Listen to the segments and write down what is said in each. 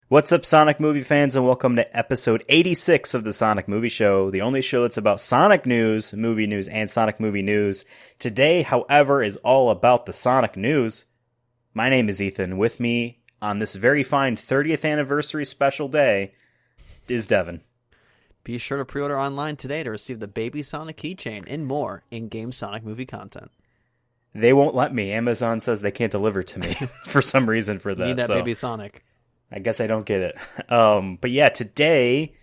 What's up, Sonic movie fans, and welcome to episode 86 of the Sonic Movie Show, the only show that's about Sonic news, movie news, and Sonic movie news. Today, however, is all about the Sonic news. My name is Ethan. With me on this very fine 30th anniversary special day is Devin. Be sure to pre-order online today to receive the Baby Sonic keychain and more in-game Sonic movie content. They won't let me. Amazon says they can't deliver to me for some reason for that. You need that Baby Sonic. I guess I don't get it. But yeah, today,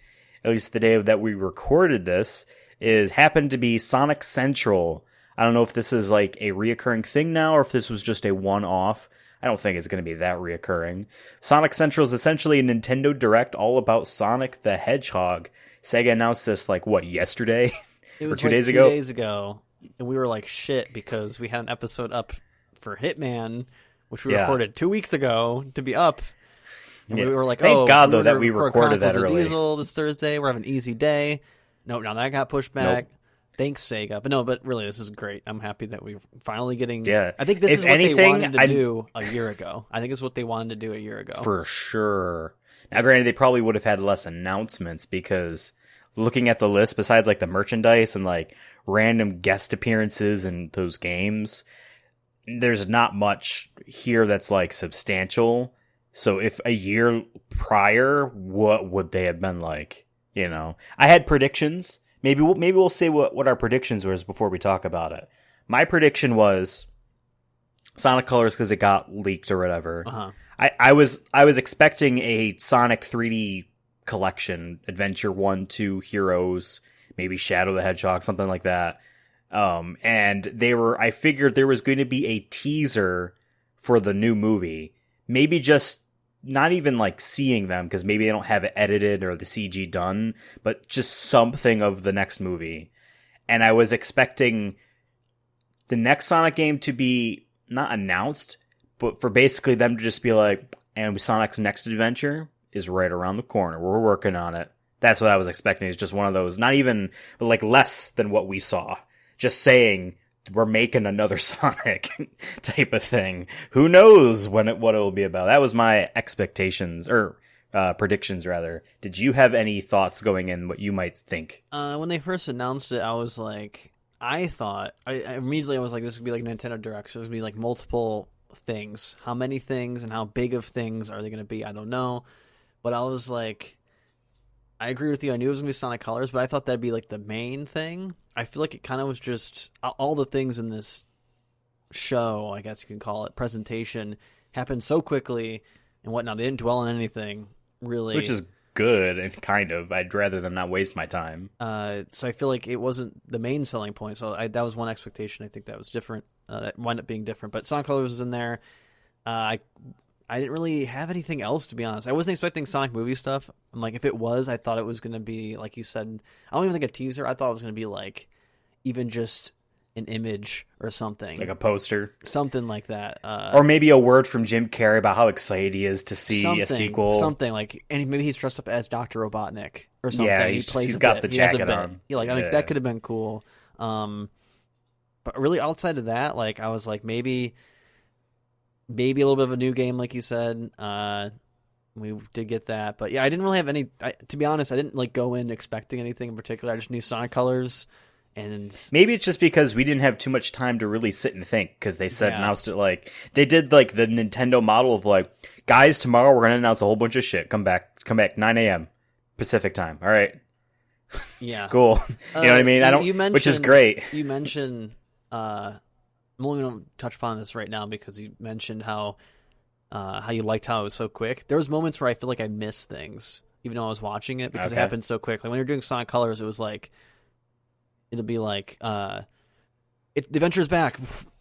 at least the day that we recorded this, happened to be Sonic Central. I don't know if this is like a reoccurring thing now or if this was just a one-off. I don't think it's going to be that reoccurring. Sonic Central is essentially a Nintendo Direct all about Sonic the Hedgehog. Sega announced this yesterday It was or 2 days ago. 2 days ago, and we were like shit because we had an episode up for Hitman, which we recorded 2 weeks ago to be up. And we were like, Thank God, though, that we record recorded that Chronicles of early. Diesel this Thursday. We're having an easy day. No, now that got pushed back. Nope. Thanks, Sega. But really, this is great. I'm happy that we're finally getting... Yeah. I think this If is what anything, they wanted to do a year ago. I think it's what they wanted to do a year ago. For sure. Now, granted, they probably would have had less announcements because looking at the list, besides like the merchandise and like random guest appearances in those games, there's not much here that's like substantial. So if a year prior, what would they have been like? You know, I had predictions. Maybe we'll say what our predictions was before we talk about it. My prediction was Sonic Colors because it got leaked or whatever. Uh-huh. I was expecting a Sonic 3D collection, Adventure 1, 2, Heroes, maybe Shadow the Hedgehog, something like that. And I figured there was going to be a teaser for the new movie. Maybe just not even like seeing them because maybe they don't have it edited or the CG done, but just something of the next movie. And I was expecting the next Sonic game to be not announced, but for basically them to just be like, and Sonic's next adventure is right around the corner. We're working on it. That's what I was expecting. It's just one of those, not even, but like less than what we saw. Just saying, we're making another Sonic type of thing. Who knows what it will be about? That was my expectations, or predictions rather. Did you have any thoughts going in what you might think? When they first announced it, I was like, I immediately was like, this would be like Nintendo Direct. So it would be like multiple things. How many things and how big of things are they going to be? I don't know. But I was like, I agree with you. I knew it was going to be Sonic Colors, but I thought that'd be like the main thing. I feel like it kind of was just all the things in this show, I guess you can call it, presentation, happened so quickly and whatnot. They didn't dwell on anything really. Which is good, and kind of. I'd rather than not waste my time. So I feel like it wasn't the main selling point. So that was one expectation. I think that was different. That wound up being different. But Sonic Colors was in there. I didn't really have anything else, to be honest. I wasn't expecting Sonic movie stuff. I'm like, if it was, I thought it was going to be, like you said, I don't even think a teaser. I thought it was going to be like even just an image or something. Like a poster. Something like that. Or maybe a word from Jim Carrey about how excited he is to see a sequel. Something like, and maybe he's dressed up as Dr. Robotnik or something. Yeah, he's got the jacket on. Yeah, like, I mean, that could have been cool. But really outside of that, like, I was like, maybe a little bit of a new game, like you said. We did get that, but yeah, I didn't really have any. To be honest, I didn't like go in expecting anything in particular. I just knew Sonic Colors, and maybe it's just because we didn't have too much time to really sit and think because they announced it like they did like the Nintendo model of like, guys, tomorrow we're gonna announce a whole bunch of shit. Come back 9 a.m. Pacific time. All right, yeah, cool. You know what I mean? Which is great. You mentioned. I'm only going to touch upon this right now because you mentioned how you liked how it was so quick. There was moments where I feel like I missed things, even though I was watching it, because it happened so quick. Like when you're doing Sonic Colors, it was like, it'll be like, the adventure's back,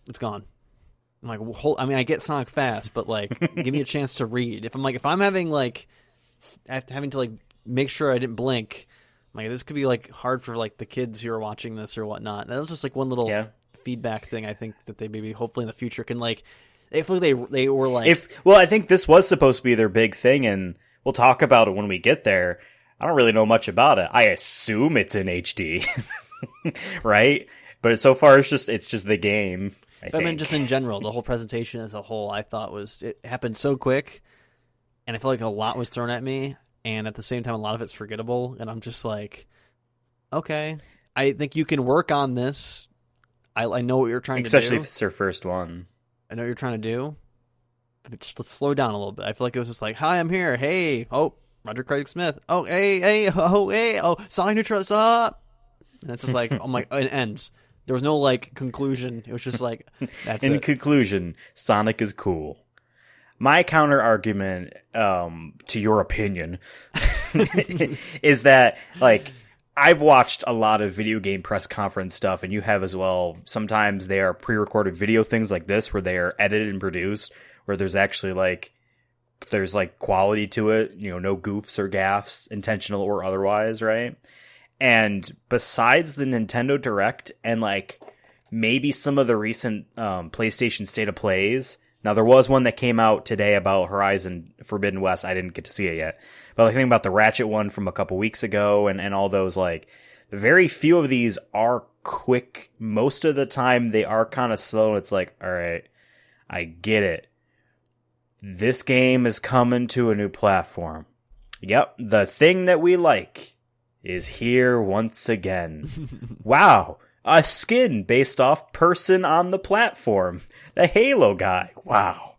it's gone. I'm like, I get Sonic fast, but like, give me a chance to read. If I'm having to like make sure I didn't blink, I'm like, this could be like hard for like the kids who are watching this or whatnot. And that was just like one little feedback thing. I think that they maybe hopefully in the future can like, I feel like they were like, I think this was supposed to be their big thing, and we'll talk about it when we get there. I don't really know much about it. I assume it's in HD, right? But so far, it's just the game. I mean, just in general, the whole presentation as a whole, I thought it happened so quick and I feel like a lot was thrown at me, and at the same time, a lot of it's forgettable, and I'm just like, okay, I think you can work on this. I know what you're trying to do. Especially if it's your first one. I know what you're trying to do, but just let's slow down a little bit. I feel like it was just like, hi, I'm here. Hey, oh, Roger Craig Smith. Oh, hey, oh, Sonic Neutral, up. And it's just like, oh my, it ends. There was no like conclusion. It was just like, that's In it. conclusion, Sonic is cool. My counter argument to your opinion is that, like, I've watched a lot of video game press conference stuff, and you have as well. Sometimes they are pre-recorded video things like this, where they are edited and produced, where there's actually there's quality to it, no goofs or gaffes, intentional or otherwise, right? And besides the Nintendo Direct and maybe some of the recent PlayStation State of Plays, now there was one that came out today about Horizon Forbidden West. I didn't get to see it yet, but I think about the Ratchet one from a couple weeks ago, and all those, very few of these are quick. Most of the time they are kind of slow. It's like, all right, I get it. This game is coming to a new platform. Yep, the thing that we like is here once again. Wow, a skin based off person on the platform. The Halo guy. Wow.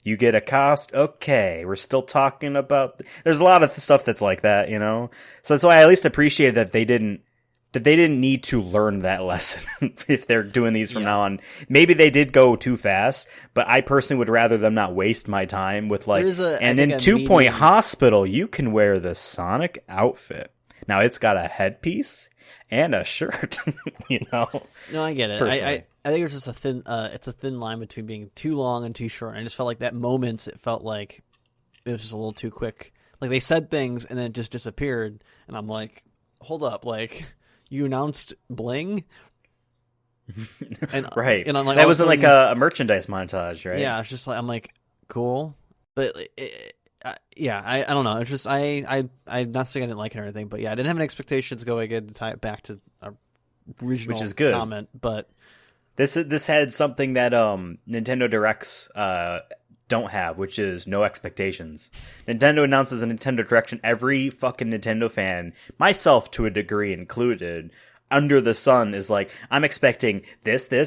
You get a cost? Okay, we're still talking about... There's a lot of stuff that's like that, So that's why I at least appreciate that they didn't need to learn that lesson if they're doing these from now on. Maybe they did go too fast, but I personally would rather them not waste my time with and in 2 Point Hospital, you can wear the Sonic outfit. Now it's got a headpiece and a shirt, No, I get it. I think it's just it's a thin line between being too long and too short. I just felt like that moments, it felt like it was just a little too quick. Like they said things and then it just disappeared, and I'm like, hold up, you announced Bling, and right? And I'm like, that wasn't like a merchandise montage, right? Yeah, it's just I'm like, cool, but yeah, I don't know. It's just I'm not saying I didn't like it or anything, but yeah, I didn't have any expectations going in to tie it back to our original which is good. comment. But this had something that Nintendo Directs don't have, which is no expectations. Nintendo announces a Nintendo Direct, and every fucking Nintendo fan, myself to a degree included, under the sun is like, I'm expecting this, and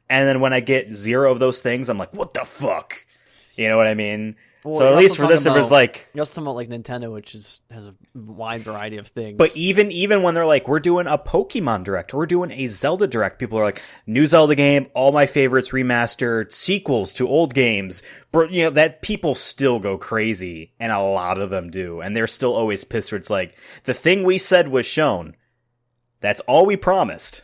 then when I get zero of those things, I'm like, what the fuck? You know what I mean? Well, so at least for this, it was like... You're also talking about Nintendo, which has a wide variety of things. But even when they're like, we're doing a Pokemon Direct, or we're doing a Zelda Direct, people are like, new Zelda game, all my favorites remastered, sequels to old games. That people still go crazy, and a lot of them do. And they're still always pissed where it's like, the thing we said was shown. That's all we promised.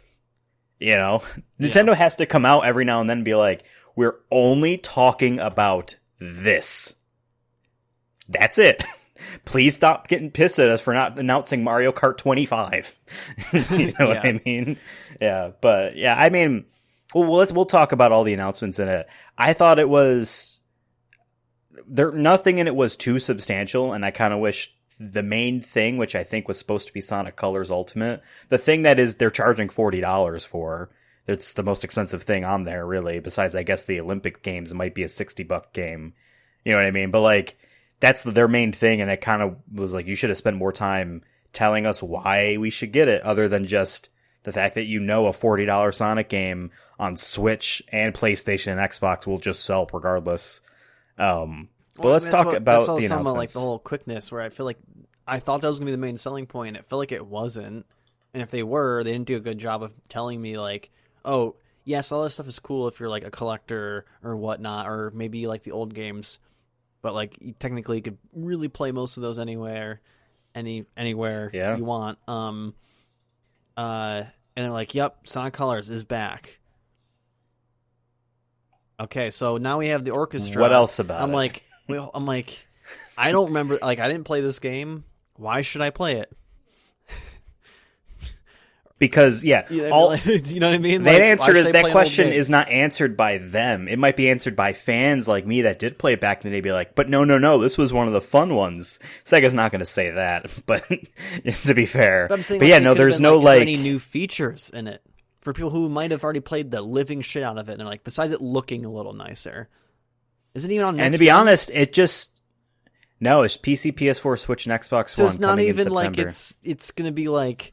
Nintendo has to come out every now and then and be like, we're only talking about this. That's it. Please stop getting pissed at us for not announcing Mario Kart 25. You know what I mean? Yeah, but yeah, I mean, we'll talk about all the announcements in it. I thought it was nothing in it was too substantial, and I kind of wish the main thing, which I think was supposed to be Sonic Colors Ultimate, the thing that is they're charging $40 for. It's the most expensive thing on there, really. Besides, I guess the Olympic Games, it might be a $60 game. You know what I mean? But that's their main thing, and it kind of was like, you should have spent more time telling us why we should get it, other than just the fact that a $40 Sonic game on Switch and PlayStation and Xbox will just sell regardless. But let's talk about the announcements. About, the whole quickness, where I feel like I thought that was going to be the main selling point. It felt like it wasn't, and if they were, they didn't do a good job of telling me oh, yes, all this stuff is cool if you're a collector or whatnot, or maybe you like the old games. But you technically could really play most of those anywhere you want. And they're like, "Yep, Sonic Colors is back." Okay, so now we have the orchestra. What else about it? I'm like, I don't remember. I didn't play this game. Why should I play it? Because you know what I mean? That question is not answered by them. It might be answered by fans like me that did play it back in the day. Be like, but no, this was one of the fun ones. Sega's not going to say that, but to be fair, but I'm saying, there's no is there any new features in it for people who might have already played the living shit out of it, and besides it looking a little nicer. Isn't it even on next And to be gen? honest, it just no, it's PC, PS4, Switch, and Xbox So One. it's not coming even in like September. it's gonna be like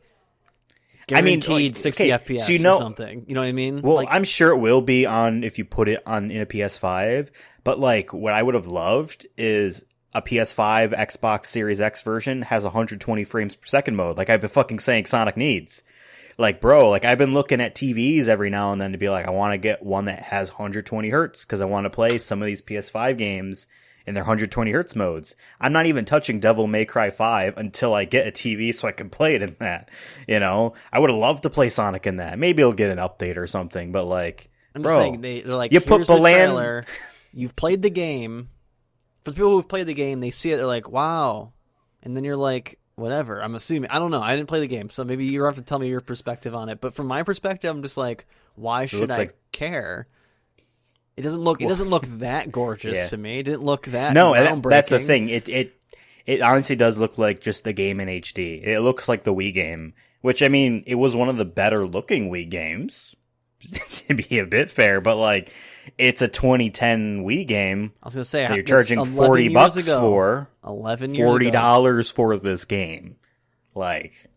I mean, guaranteed like, 60 okay, FPS so you know- or something. You know what I mean? Well, Like, I'm sure it will be on if you put it on in a PS5. But like, what I would have loved is a PS5 Xbox Series X version has 120 frames per second mode, like I've been fucking saying Sonic needs. Like, bro, like I've been looking at TVs every now and then to be like, I want to get one that has 120 hertz because I want to play some of these PS5 games in their 120 hertz modes. I'm not even touching Devil May Cry 5 until I get a TV so I can play it in that. You know, I would have loved to play Sonic in that. Maybe it'll get an update or something, but like, I'm just bro, saying they're like, you put here's the Balan- trailer. You've played the game. For the people who've played the game, they see it. They're like, wow, and then you're like, whatever. I'm assuming. I don't know. I didn't play the game, so maybe you have to tell me your perspective on it. But from my perspective, I'm just like, why should I care? It doesn't look. It doesn't look that gorgeous to me. It didn't look that. No, groundbreaking. that's the thing. It honestly does look like just the game in HD. It looks like the Wii game, which I mean, it was one of the better looking Wii games. To be a bit fair, but like, it's a 2010 Wii game. I was gonna say that you're charging $40 for 11 years ago. $40 for this game. Like,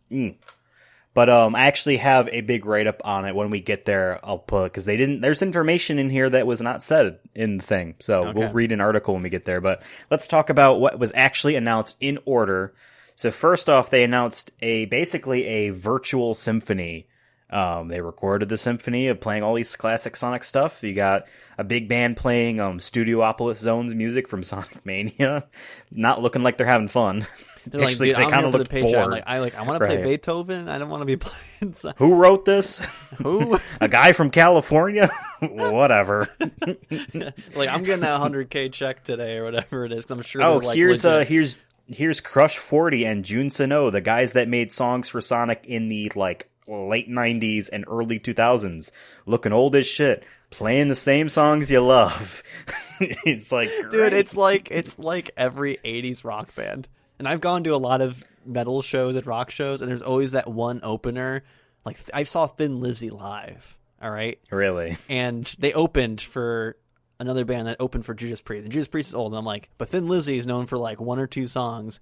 But I actually have a big write-up on it when we get there. I'll put, because there's information in here that was not said in the thing. So we'll read an article when we get there. But let's talk about what was actually announced in order. So first off, they announced basically a virtual symphony. They recorded the symphony of playing all these classic Sonic stuff. You got a big band playing Studiopolis Zone's music from Sonic Mania. Not looking like they're having fun. They're Actually, like, they kind of looked bored. I want to play Beethoven. I don't want to be playing. Who wrote this? Who? A guy from California? Whatever. Like, I'm getting that 100K check today or whatever it is. I'm sure. Oh, like, here's Crush 40 and Jun Sano, the guys that made songs for Sonic in the like late 90s and early 2000s, looking old as shit, playing the same songs you love. It's like, dude, great. it's like every 80s rock band. And I've gone to a lot of metal shows and rock shows, and there's always that one opener. Like, I saw Thin Lizzy live, all right? Really? And they opened for another band that opened for Judas Priest. And Judas Priest is old, and I'm like, but Thin Lizzy is known for like one or two songs,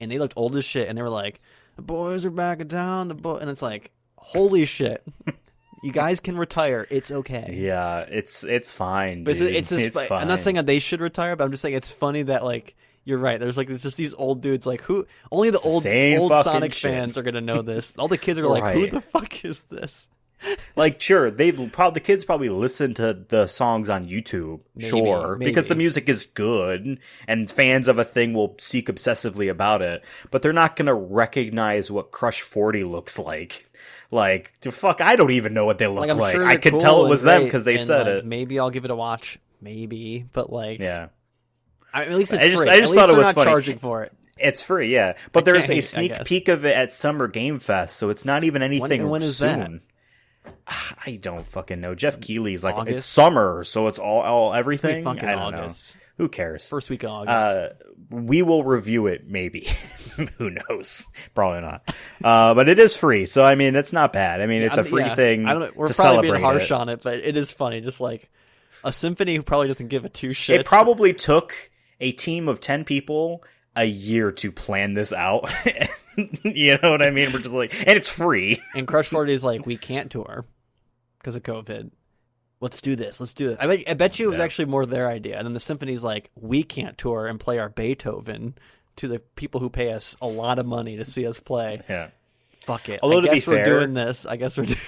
and they looked old as shit, and they were like, the boys are back in town, and it's like, holy shit. You guys can retire. It's okay. Yeah, it's fine, but dude. It's fine. I'm not saying that they should retire, but I'm just saying it's funny that, like, you're right. There's like, it's just these old dudes, like, who only the old Sonic fans are gonna know this. All the kids are like, who the fuck is this? Like, sure, the kids probably listen to the songs on YouTube, maybe. Because the music is good, and fans of a thing will seek obsessively about it. But they're not gonna recognize what Crush 40 looks like. Like, fuck, I don't even know what they look like. Sure I could tell it was them because they said it. Maybe I'll give it a watch. Maybe, but like, yeah. At least it's free. I just thought it was funny. Charging for it. It's free, yeah. But there's a sneak peek of it at Summer Game Fest, so it's not even anything when is soon. I don't fucking know. Jeff Keighley's like, August? it's summer, so it's all everything. Fucking I don't August. know. Who cares? First week of August. We will review it, maybe. Who knows? Probably not. But it is free, so I mean, it's not bad. I mean, it's a free thing. I don't know. We're to probably being celebrate harsh on it, but it is funny. Just like a symphony who probably doesn't give a two shits. It probably took a team of 10 people a year to plan this out. You know what I mean? We're just like, and it's free. And Crush 40 is like, we can't tour because of COVID. Let's do this. I bet you it was actually more their idea. And then the symphony's like, we can't tour and play our Beethoven to the people who pay us a lot of money to see us play. Yeah. Fuck it. Although, I guess we're fair, doing this. I guess we're doing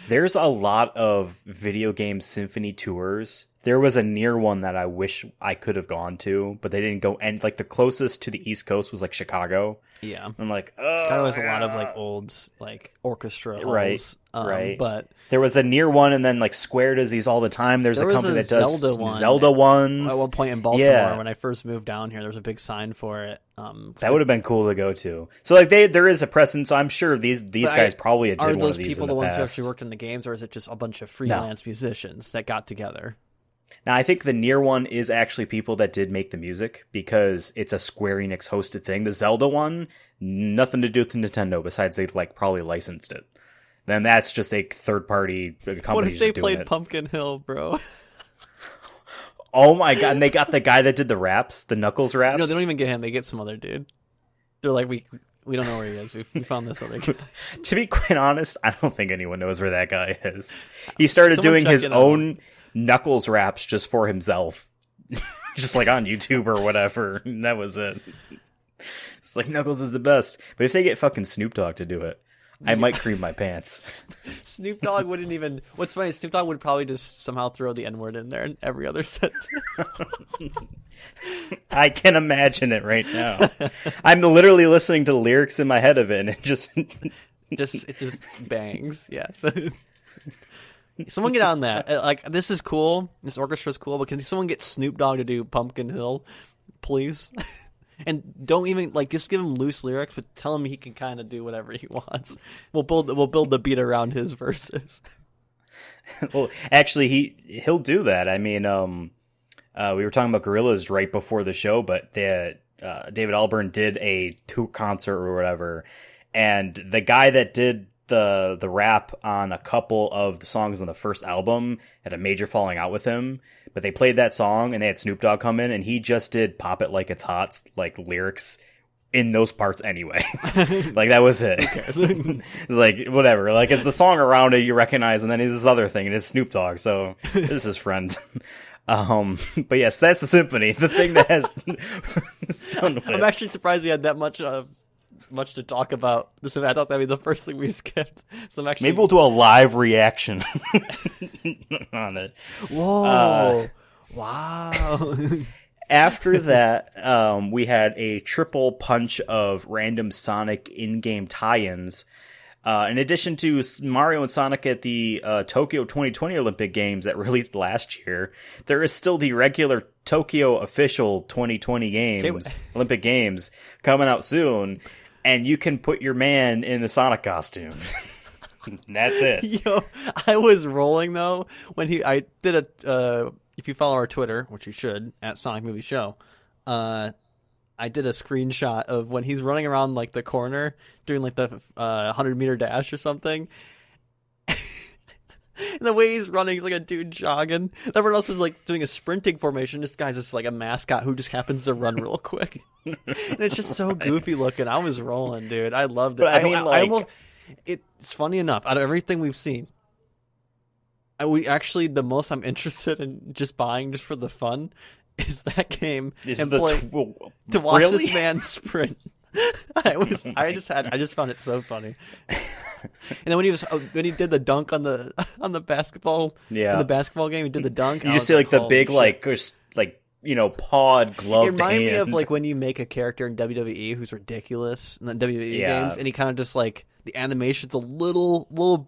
There's a lot of video game symphony tours. There was a near one that I wish I could have gone to, but they didn't go. And like the closest to the East Coast was like Chicago. Yeah. I'm like, Chicago has a lot of like old like orchestra halls. Right. But there was a near one, and then like Square does these all the time. There's a company that does Zelda ones. At one point in Baltimore, when I first moved down here, there was a big sign for it. That would have been cool to go to. So like there is a presence. So I'm sure these guys probably did one of these. Are those people in the ones past. who actually worked in the games, or is it just a bunch of freelance musicians that got together? Now, I think the near one is actually people that did make the music because it's a Square Enix hosted thing. The Zelda one, nothing to do with Nintendo besides they like probably licensed it. Then that's just a third party company. What if they doing played it. Pumpkin Hill, bro? Oh my god! And they got the guy that did the raps, the Knuckles raps. No, they don't even get him. They get some other dude. They're like, we don't know where he is. We found this other guy. To be quite honest, I don't think anyone knows where that guy is. He started doing his own Knuckles raps just for himself, just like on YouTube or whatever. And that was it. It's like Knuckles is the best. But if they get fucking Snoop Dogg to do it, I might cream my pants. Snoop Dogg wouldn't even... What's funny, Snoop Dogg would probably just somehow throw the N-word in there in every other sentence. I can imagine it right now. I'm literally listening to the lyrics in my head of it, and it just... it just bangs, yes. Someone get on that. Like, this is cool. This orchestra is cool, but can someone get Snoop Dogg to do Pumpkin Hill, please? And don't even just give him loose lyrics, but tell him he can kind of do whatever he wants. We'll build the beat around his verses. Well, actually, he'll do that. I mean, we were talking about Gorillaz right before the show, but David Albarn did a tour concert or whatever, and the guy that did the rap on a couple of the songs on the first album had a major falling out with him. But they played that song and they had Snoop Dogg come in and he just did "Pop It Like It's Hot" lyrics in those parts anyway. That was it. It's like whatever. It's the song around it you recognize, and then it's this other thing and it's Snoop Dogg. So this is his friend. But yes, that's the symphony. The thing that has done with I'm actually surprised we had that much to talk about. I thought that'd be the first thing we skipped. So maybe we'll do a live reaction on it. Whoa! Wow. After that, we had a triple punch of random Sonic in-game tie-ins. In addition to Mario and Sonic at the Tokyo 2020 Olympic Games that released last year, there is still the regular Tokyo official 2020 games, Olympic Games, coming out soon. And you can put your man in the Sonic costume. That's it. Yo, I was rolling though when I did if you follow our Twitter, which you should, at Sonic Movie Show, I did a screenshot of when he's running around the corner doing the 100-meter dash or something. And the way he's running, he's like a dude jogging. Everyone else is doing a sprinting formation. This guy's just a mascot who just happens to run real quick. And it's just so goofy looking. I was rolling, dude. I loved it. But I mean, it's funny enough. Out of everything we've seen, the most I'm interested in just buying just for the fun is that game to watch this man sprint. I just found it so funny. And then when he did the dunk on the basketball, in the basketball game, he did the dunk. You just see the big pawed glove. It reminded me of when you make a character in WWE who's ridiculous in the WWE games, and he kind of just the animation's a little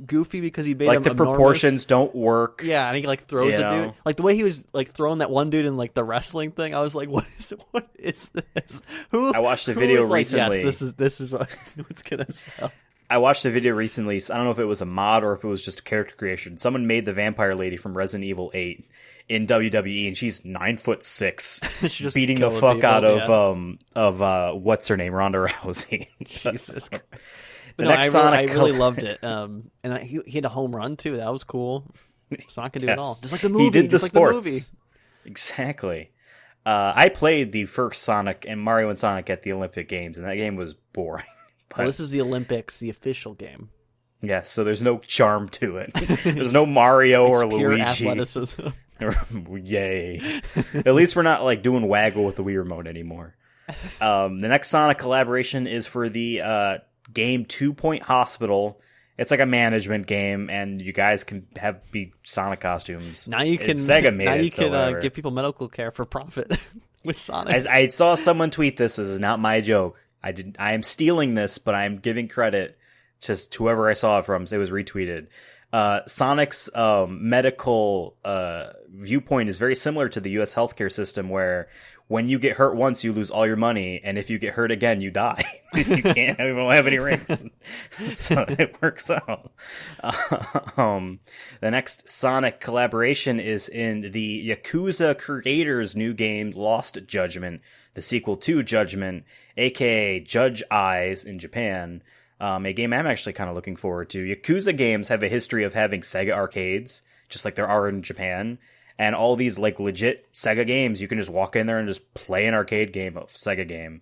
goofy because he made him the enormous. Proportions don't work. Yeah, and he throws a dude. The way he was throwing that one dude in the wrestling thing, I was like, what is this? I watched a video recently. Yes, this is what's gonna sell. I watched a video recently. I don't know if it was a mod or if it was just a character creation. Someone made the vampire lady from Resident Evil 8 in WWE, and she's 9'6", beating the fuck out of what's her name, Ronda Rousey. Jesus Christ. But I really loved it. And he had a home run too. That was cool. Sonic can do it all, just like the movie. He did the sports. The movie. Exactly. I played the first Sonic and Mario and Sonic at the Olympic Games, and that game was boring. Well, this is the Olympics, the official game. Yes, so there's no charm to it. There's no Mario or pure Luigi. Athleticism. Yay. At least we're not doing waggle with the Wii remote anymore. The next Sonic collaboration is for the game 2 Point Hospital. It's like a management game, and you guys can be Sonic costumes. Now you can give people medical care for profit with Sonic. I saw someone tweet this. This is not my joke. I am stealing this, but I'm giving credit to whoever I saw it from. So it was retweeted. Sonic's medical viewpoint is very similar to the U.S. healthcare system, where when you get hurt once, you lose all your money, and if you get hurt again, you die. You can't even have any rings. So it works out. The next Sonic collaboration is in the Yakuza creators' new game, Lost Judgment, the sequel to Judgment, aka Judge Eyes in Japan. A game I'm actually kind of looking forward to. Yakuza games have a history of having Sega arcades, just like there are in Japan. And all these like legit Sega games, you can just walk in there and just play an arcade game of Sega game.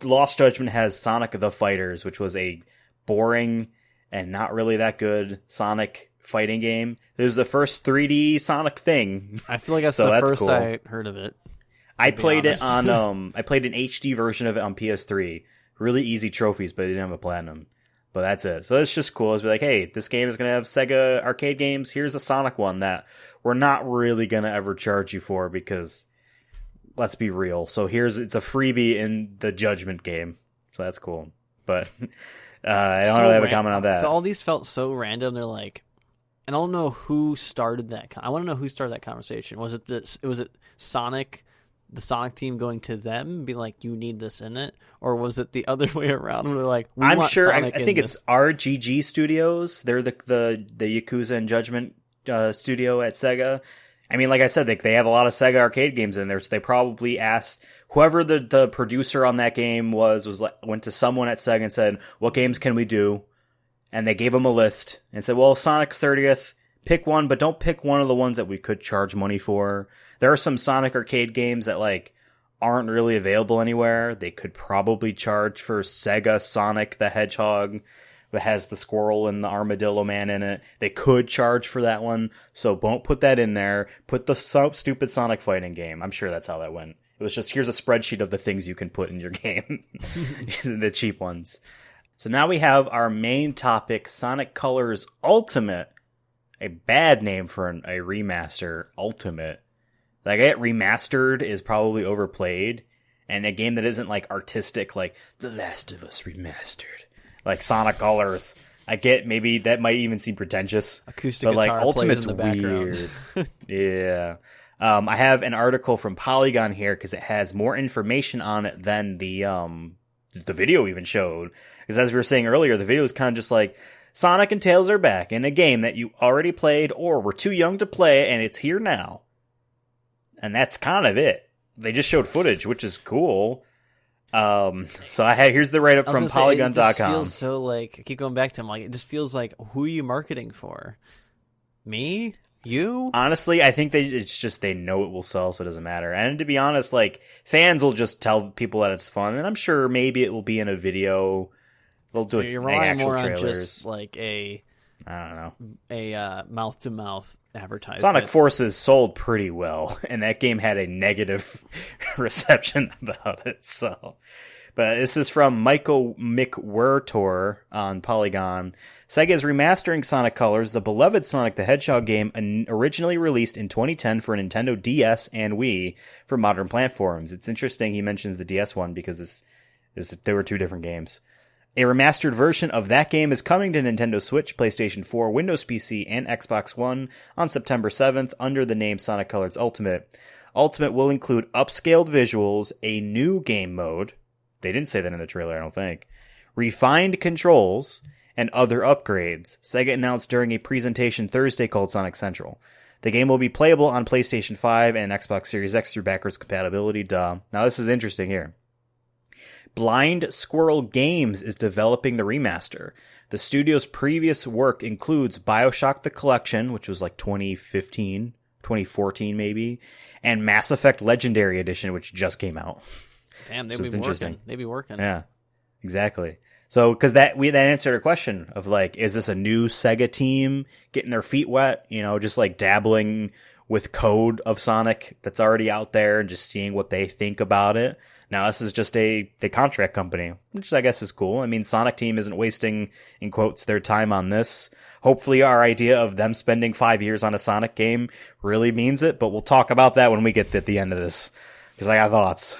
Lost Judgment has Sonic the Fighters, which was a boring and not really that good Sonic fighting game. It was the first 3D Sonic thing. I feel like that's the first cool. I heard of it. I played it on I played an HD version of it on PS3. Really easy trophies, but I didn't have a platinum. But that's it. So it's just cool. It's like, hey, this game is going to have Sega arcade games. Here's a Sonic one that we're not really going to ever charge you for because, let's be real. So it's a freebie in the Judgment game. So that's cool. But I don't really have a comment on that. All these felt so random. They're like, and I don't know who started that. I want to know who started that conversation. Was it Sonic? The Sonic team going to them and be like, you need this in it? Or was it the other way around where they're like, I'm sure, I think it's RGG Studios. They're the Yakuza and Judgment studio at Sega. I mean, like I said, they have a lot of Sega arcade games in there, so they probably asked whoever the producer on that game went to someone at Sega and said, what games can we do? And they gave them a list and said, well, Sonic's 30th, pick one, but don't pick one of the ones that we could charge money for. There are some Sonic arcade games that like aren't really available anywhere. They could probably charge for Sega Sonic the Hedgehog that has the squirrel and the armadillo man in it. They could charge for that one. So don't put that in there. Put the stupid Sonic fighting game. I'm sure that's how that went. It was just, here's a spreadsheet of the things you can put in your game. The cheap ones. So now we have our main topic, Sonic Colors Ultimate. A bad name for a remaster, Ultimate. Like, remastered is probably overplayed, and a game that isn't, like, artistic, like, The Last of Us Remastered. Like, Sonic Colors. I get, maybe that might even seem pretentious. Acoustic guitar, like, Ultimate's plays in the weird. Yeah. I have an article from Polygon here, because it has more information on it than the video even showed. Because as we were saying earlier, the video is kind of just like, Sonic and Tails are back in a game that you already played, or were too young to play, and it's here now. And that's kind of it. They just showed footage, which is cool. So here's the write-up from Polygon.com. It just feels so like, I keep going back to him, like, it just feels like, who are you marketing for? Me? You? Honestly, I think it's just they know it will sell, so it doesn't matter. And to be honest, like, fans will just tell people that it's fun, and I'm sure maybe it will be in a video. They'll do you're relying more trailers. On just like I don't know, a mouth-to-mouth advertisement. Sonic Forces sold pretty well, and that game had a negative reception about it. So, but this is from Michael McWhirtor on Polygon. Sega is remastering Sonic Colors, the beloved Sonic the Hedgehog game originally released in 2010 for Nintendo DS and Wii for modern platforms. It's interesting he mentions the DS one because they were two different games. A remastered version of that game is coming to Nintendo Switch, PlayStation 4, Windows PC, and Xbox One on September 7th under the name Sonic Colors Ultimate. Ultimate will include upscaled visuals, a new game mode, they didn't say that in the trailer, I don't think, refined controls, and other upgrades, Sega announced during a presentation Thursday called Sonic Central. The game will be playable on PlayStation 5 and Xbox Series X through backwards compatibility. Duh. Now this is interesting here. Blind Squirrel Games is developing the remaster. The studio's previous work includes BioShock The Collection, which was like 2015, 2014 maybe, and Mass Effect Legendary Edition, which just came out. Damn, they'd be working. They'd be working. Yeah, exactly. So, because that answered a question of like, is this a new Sega team getting their feet wet? You know, just like dabbling with code of Sonic that's already out there and just seeing what they think about it. Now, this is just a contract company, which I guess is cool. I mean, Sonic Team isn't wasting, in quotes, their time on this. Hopefully our idea of them spending 5 years on a Sonic game really means it, but we'll talk about that when we get at the end of this, because I got thoughts.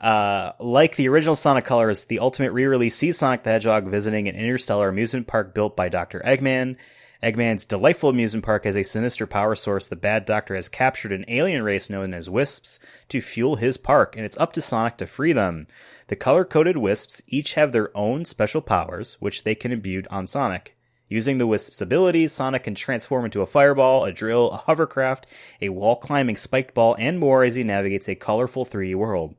Like the original Sonic Colors, the Ultimate re-release sees Sonic the Hedgehog visiting an interstellar amusement park built by Dr. Eggman. Eggman's delightful amusement park has a sinister power source. The bad doctor has captured an alien race known as Wisps to fuel his park, and it's up to Sonic to free them. The color-coded Wisps each have their own special powers, which they can imbue on Sonic. Using the Wisps' abilities, Sonic can transform into a fireball, a drill, a hovercraft, a wall-climbing spiked ball, and more as he navigates a colorful 3D world.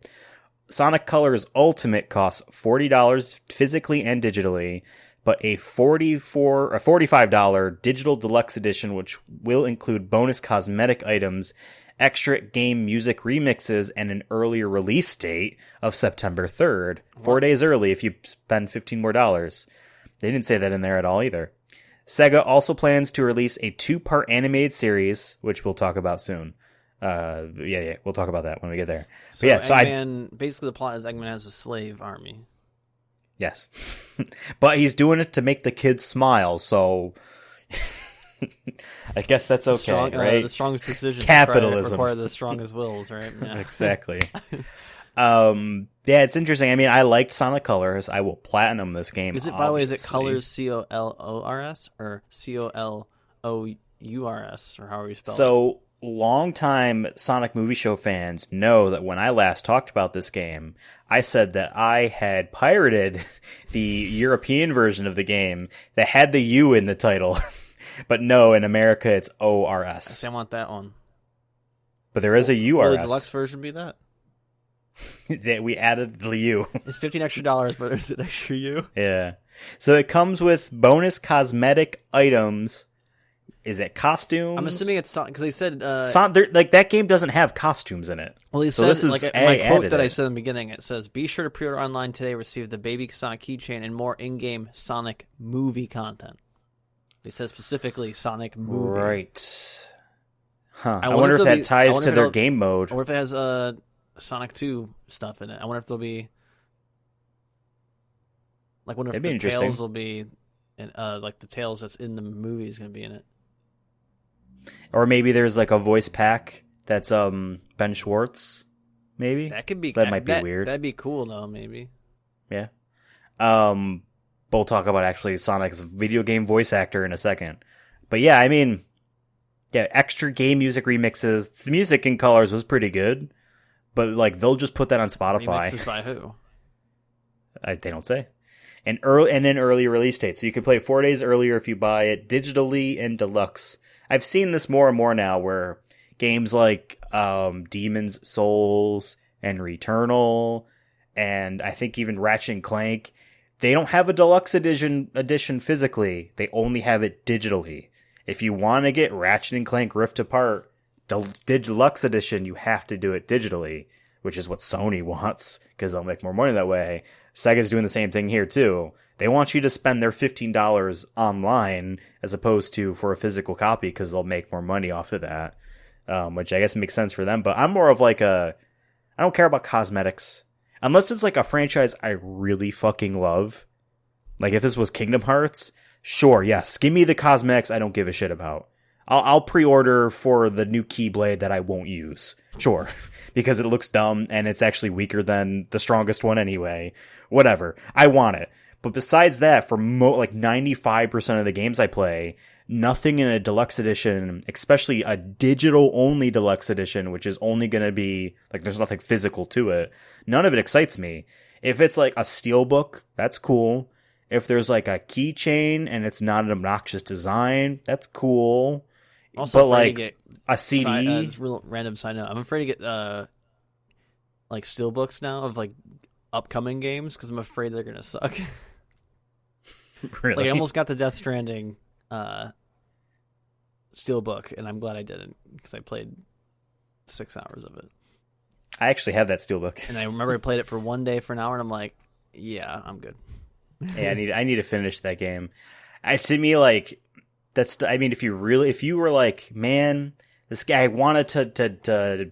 Sonic Colors Ultimate costs $40 physically and digitally. but a $45 digital deluxe edition, which will include bonus cosmetic items, extra game music remixes, and an earlier release date of September 3rd. 4 days early if you spend $15 more. They didn't say that in there at all either. Sega also plans to release a 2-part animated series, which we'll talk about soon. Yeah, we'll talk about that when we get there. So, Eggman, basically the plot is Eggman has a slave army. Yes. But he's doing it to make the kids smile, so I guess that's okay, right? The strongest decisions Capitalism require the strongest wills, right? Yeah. Exactly. Yeah, it's interesting. I mean, I liked Sonic Colors. I will platinum this game. Is it, by the way, is it Colors COLORS or COLOURS, or however you spell it? So, longtime Sonic Movie Show fans know that when I last talked about this game, I said that I had pirated the European version of the game that had the U in the title. But no, in America, it's ORS. I want that one. But there is a URS. Will the deluxe version be that? We added the U. It's $15 extra, but there's an extra U. Yeah. So it comes with bonus cosmetic items. Is it costumes? I'm assuming it's because they said like that game doesn't have costumes in it. Well, he so said, this is like my quote that I said in the beginning. It says, "Be sure to pre-order online today. Receive the Baby Sonic keychain and more in-game Sonic movie content." They said specifically Sonic movie. Right. Huh. I wonder if that ties to their game mode, or if it has Sonic 2 stuff in it. I wonder if there'll be like wonder if the Tails will be in, like the Tails that's in the movie is going to be in it. Or maybe there's like a voice pack that's Ben Schwartz. Maybe that could be. That might be weird. That'd be cool though. Maybe. Yeah. We'll talk about actually Sonic's video game voice actor in a second. But yeah, I mean, yeah, extra game music remixes. The music in Colors was pretty good, but like they'll just put that on Spotify. Remixes by who? They don't say. And an early release date, so you can play 4 days earlier if you buy it digitally and deluxe. I've seen this more and more now, where games like Demon's Souls and Returnal, and I think even Ratchet and Clank, they don't have a deluxe edition physically. They only have it digitally. If you want to get Ratchet and Clank Rift Apart deluxe edition, you have to do it digitally, which is what Sony wants because they'll make more money that way. Sega's doing the same thing here too. They want you to spend their $15 online as opposed to for a physical copy because they'll make more money off of that, which I guess makes sense for them. But I'm more of like I don't care about cosmetics. Unless it's like a franchise I really fucking love. Like if this was Kingdom Hearts, sure, yes. Give me the cosmetics I don't give a shit about. I'll pre-order for the new Keyblade that I won't use. Sure. Because it looks dumb and it's actually weaker than the strongest one anyway. Whatever. I want it. But besides that, for like 95% of the games I play, nothing in a deluxe edition, especially a digital-only deluxe edition, which is only going to be, like, there's nothing physical to it, none of it excites me. If it's like a steelbook, that's cool. If there's like a keychain and it's not an obnoxious design, that's cool. Also, but like a CD, it's real random side note. I'm afraid to get like steelbooks now of like upcoming games because I'm afraid they're gonna suck. Really? Like I almost got the Death Stranding steelbook, and I'm glad I didn't because I played 6 hours of it. I actually have that steelbook, and I remember I played it for one day for an hour, and I'm like, yeah, I'm good. Yeah, I need to finish that game. To me, like that's. I mean, if you were like, man, this guy wanted to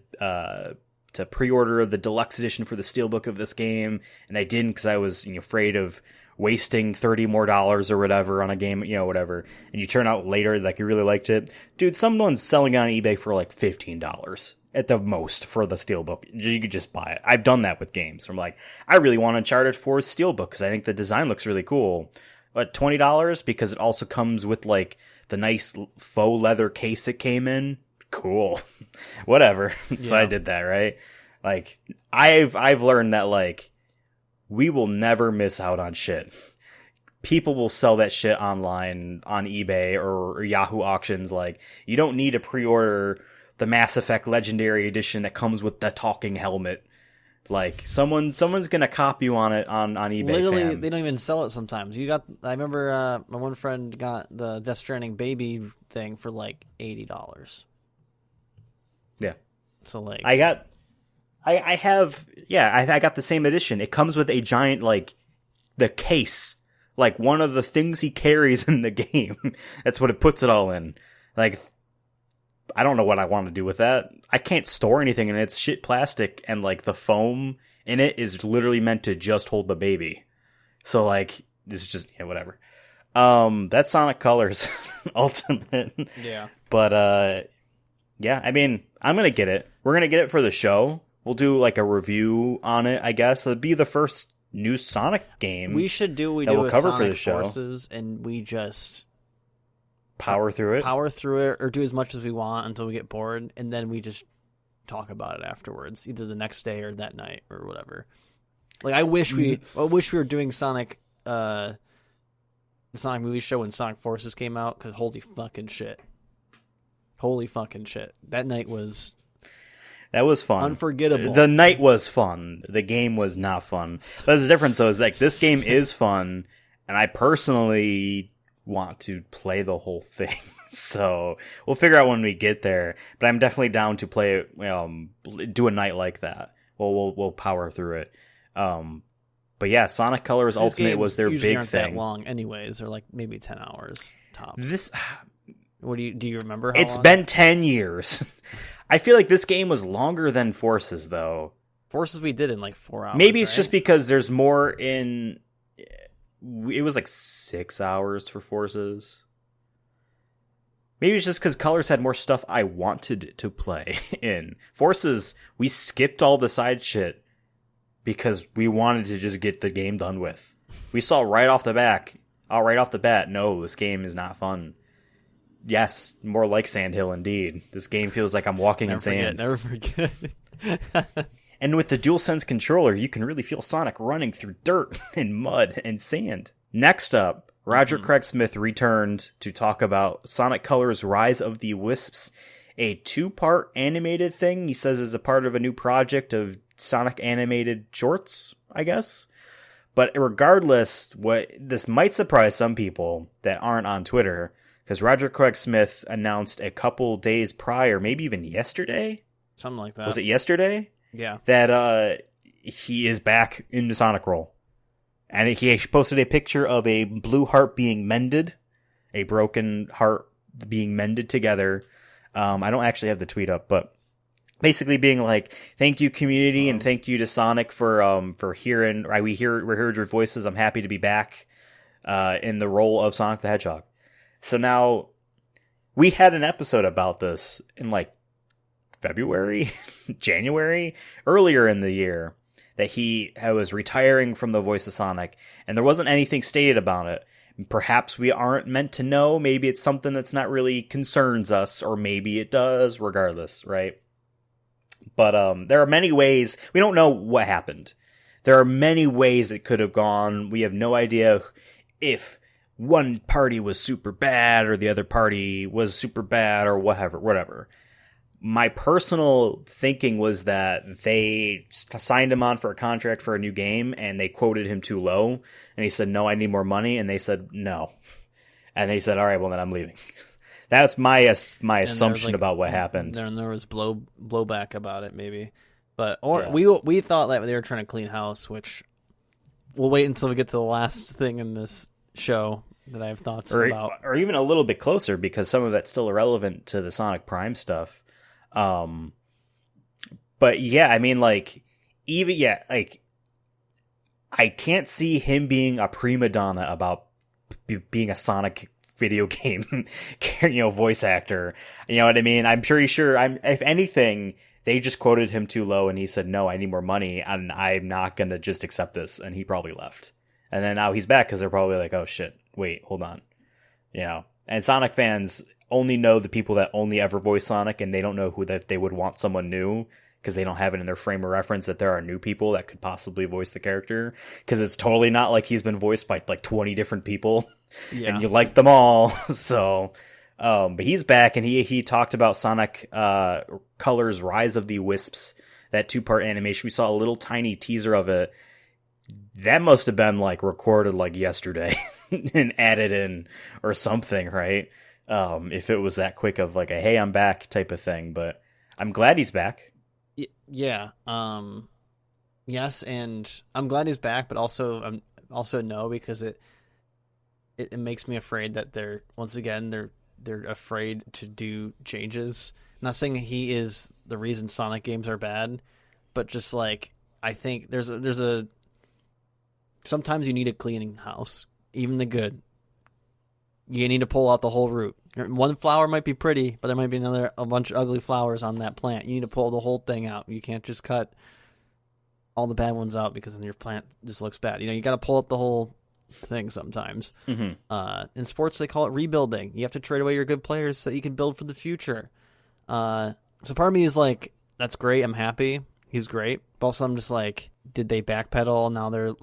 pre-order the deluxe edition for the steelbook of this game, and I didn't because I was afraid of wasting $30 more or whatever on a game, whatever. And you turn out later like you really liked it, dude. Someone's selling it on eBay for like $15 at the most for the steelbook. You could just buy it. I've done that with games. I'm like, I really want Uncharted 4 steelbook because I think the design looks really cool. But $20 because it also comes with like the nice faux leather case it came in. Cool. Whatever. So I did that, right? Like I've learned that like we will never miss out on shit. People will sell that shit online on eBay or Yahoo auctions. Like you don't need to pre-order the Mass Effect Legendary Edition that comes with the talking helmet. Like someone's gonna cop you on it on eBay. Literally, fam. they don't even sell it sometimes. I remember my one friend got the Death Stranding baby thing for like $80. Yeah. So like, I got the same edition. It comes with a giant, like, the case, like one of the things he carries in the game. That's what it puts it all in. Like, I don't know what I want to do with that. I can't store anything in it. It's shit plastic, and like the foam in it is literally meant to just hold the baby. So like, it's just, yeah, whatever. That's Sonic Colors Ultimate. yeah. But yeah, I mean, I'm gonna get it. We're gonna get it for the show. We'll do like a review on it, I guess. It'll be the first new Sonic game. We should do that we'll cover Sonic for the show. Forces, and we just power through it, or do as much as we want until we get bored, and then we just talk about it afterwards, either the next day or that night or whatever. Like, I wish we were doing Sonic, the Sonic movie show when Sonic Forces came out, because holy fucking shit, that night was. That was fun. Unforgettable. The night was fun. The game was not fun. But there's a difference, though, is like this game is fun, and I personally want to play the whole thing. So we'll figure out when we get there. But I'm definitely down to play do a night like that. We'll power through it. But yeah, Sonic Colors Ultimate was their big aren't thing. That long, anyways. They're like maybe 10 hours tops. This. Do you remember how It's long? been 10 years. I feel like this game was longer than Forces, though. Forces we did in like 4 hours. Maybe it's right? just because there's more in. It was like 6 hours for Forces. Maybe it's just because Colors had more stuff I wanted to play in. Forces, we skipped all the side shit because we wanted to just get the game done with. We saw right off the bat, no, this game is not fun. Yes, more like Sandhill indeed. This game feels like I'm walking in sand. Never forget. And with the DualSense controller, you can really feel Sonic running through dirt and mud and sand. Next up, Roger Craig Smith returned to talk about Sonic Colors Rise of the Wisps, a 2-part animated thing he says is a part of a new project of Sonic animated shorts, I guess. But regardless, what this might surprise some people that aren't on Twitter, because Roger Craig Smith announced a couple days prior, maybe even yesterday? Something like that. Was it yesterday? Yeah. That he is back in the Sonic role. And he posted a picture of a blue heart being mended, a broken heart being mended together. I don't actually have the tweet up, but basically being like, "Thank you, community, and thank you to Sonic for hearing. We heard your voices. I'm happy to be back in the role of Sonic the Hedgehog." So now we had an episode about this in like February, January, earlier in the year, that he was retiring from the voice of Sonic, and there wasn't anything stated about it. Perhaps we aren't meant to know. Maybe it's something that's not really concerns us, or maybe it does, regardless, right? But there are many ways. We don't know what happened. There are many ways it could have gone. We have no idea if one party was super bad or the other party was super bad or whatever. My personal thinking was that they signed him on for a contract for a new game, and they quoted him too low, and he said, "No, I need more money," and they said, "No." And they said, "All right, well, then I'm leaving." That's my assumption about what happened. Then there was blowback about it, maybe. But Yeah. we thought that they were trying to clean house, which we'll wait until we get to the last thing in this show that I have thoughts about. Or even a little bit closer, because some of that's still irrelevant to the Sonic Prime stuff. But yeah, I mean, like, I can't see him being a prima donna about being a Sonic video game, voice actor. You know what I mean? I'm pretty sure. If anything, they just quoted him too low, and he said, "No, I need more money, and I'm not gonna just accept this." And he probably left. And then now he's back because they're probably like, "Oh shit, wait, hold on," And Sonic fans only know the people that only ever voice Sonic, and they don't know who that they would want someone new, because they don't have it in their frame of reference that there are new people that could possibly voice the character, because it's totally not like he's been voiced by like 20 different people, and you like them all. So, but he's back, and he talked about Sonic Colors Rise of the Wisps, that 2-part animation. We saw a little tiny teaser of it. That must have been like recorded like yesterday and added in or something, right? If it was that quick of like a, hey, I'm back type of thing, but I'm glad he's back. Yeah. Yes. And I'm glad he's back, but also no, because it makes me afraid that they're afraid to do changes. I'm not saying he is the reason Sonic games are bad, but just like, I think there's a sometimes you need a cleaning house, even the good. You need to pull out the whole root. One flower might be pretty, but there might be a bunch of ugly flowers on that plant. You need to pull the whole thing out. You can't just cut all the bad ones out because then your plant just looks bad. You got to pull up the whole thing sometimes. Mm-hmm. In sports, they call it rebuilding. You have to trade away your good players so that you can build for the future. So part of me is like, that's great. I'm happy. He was great. But also I'm just like, did they backpedal? Now they're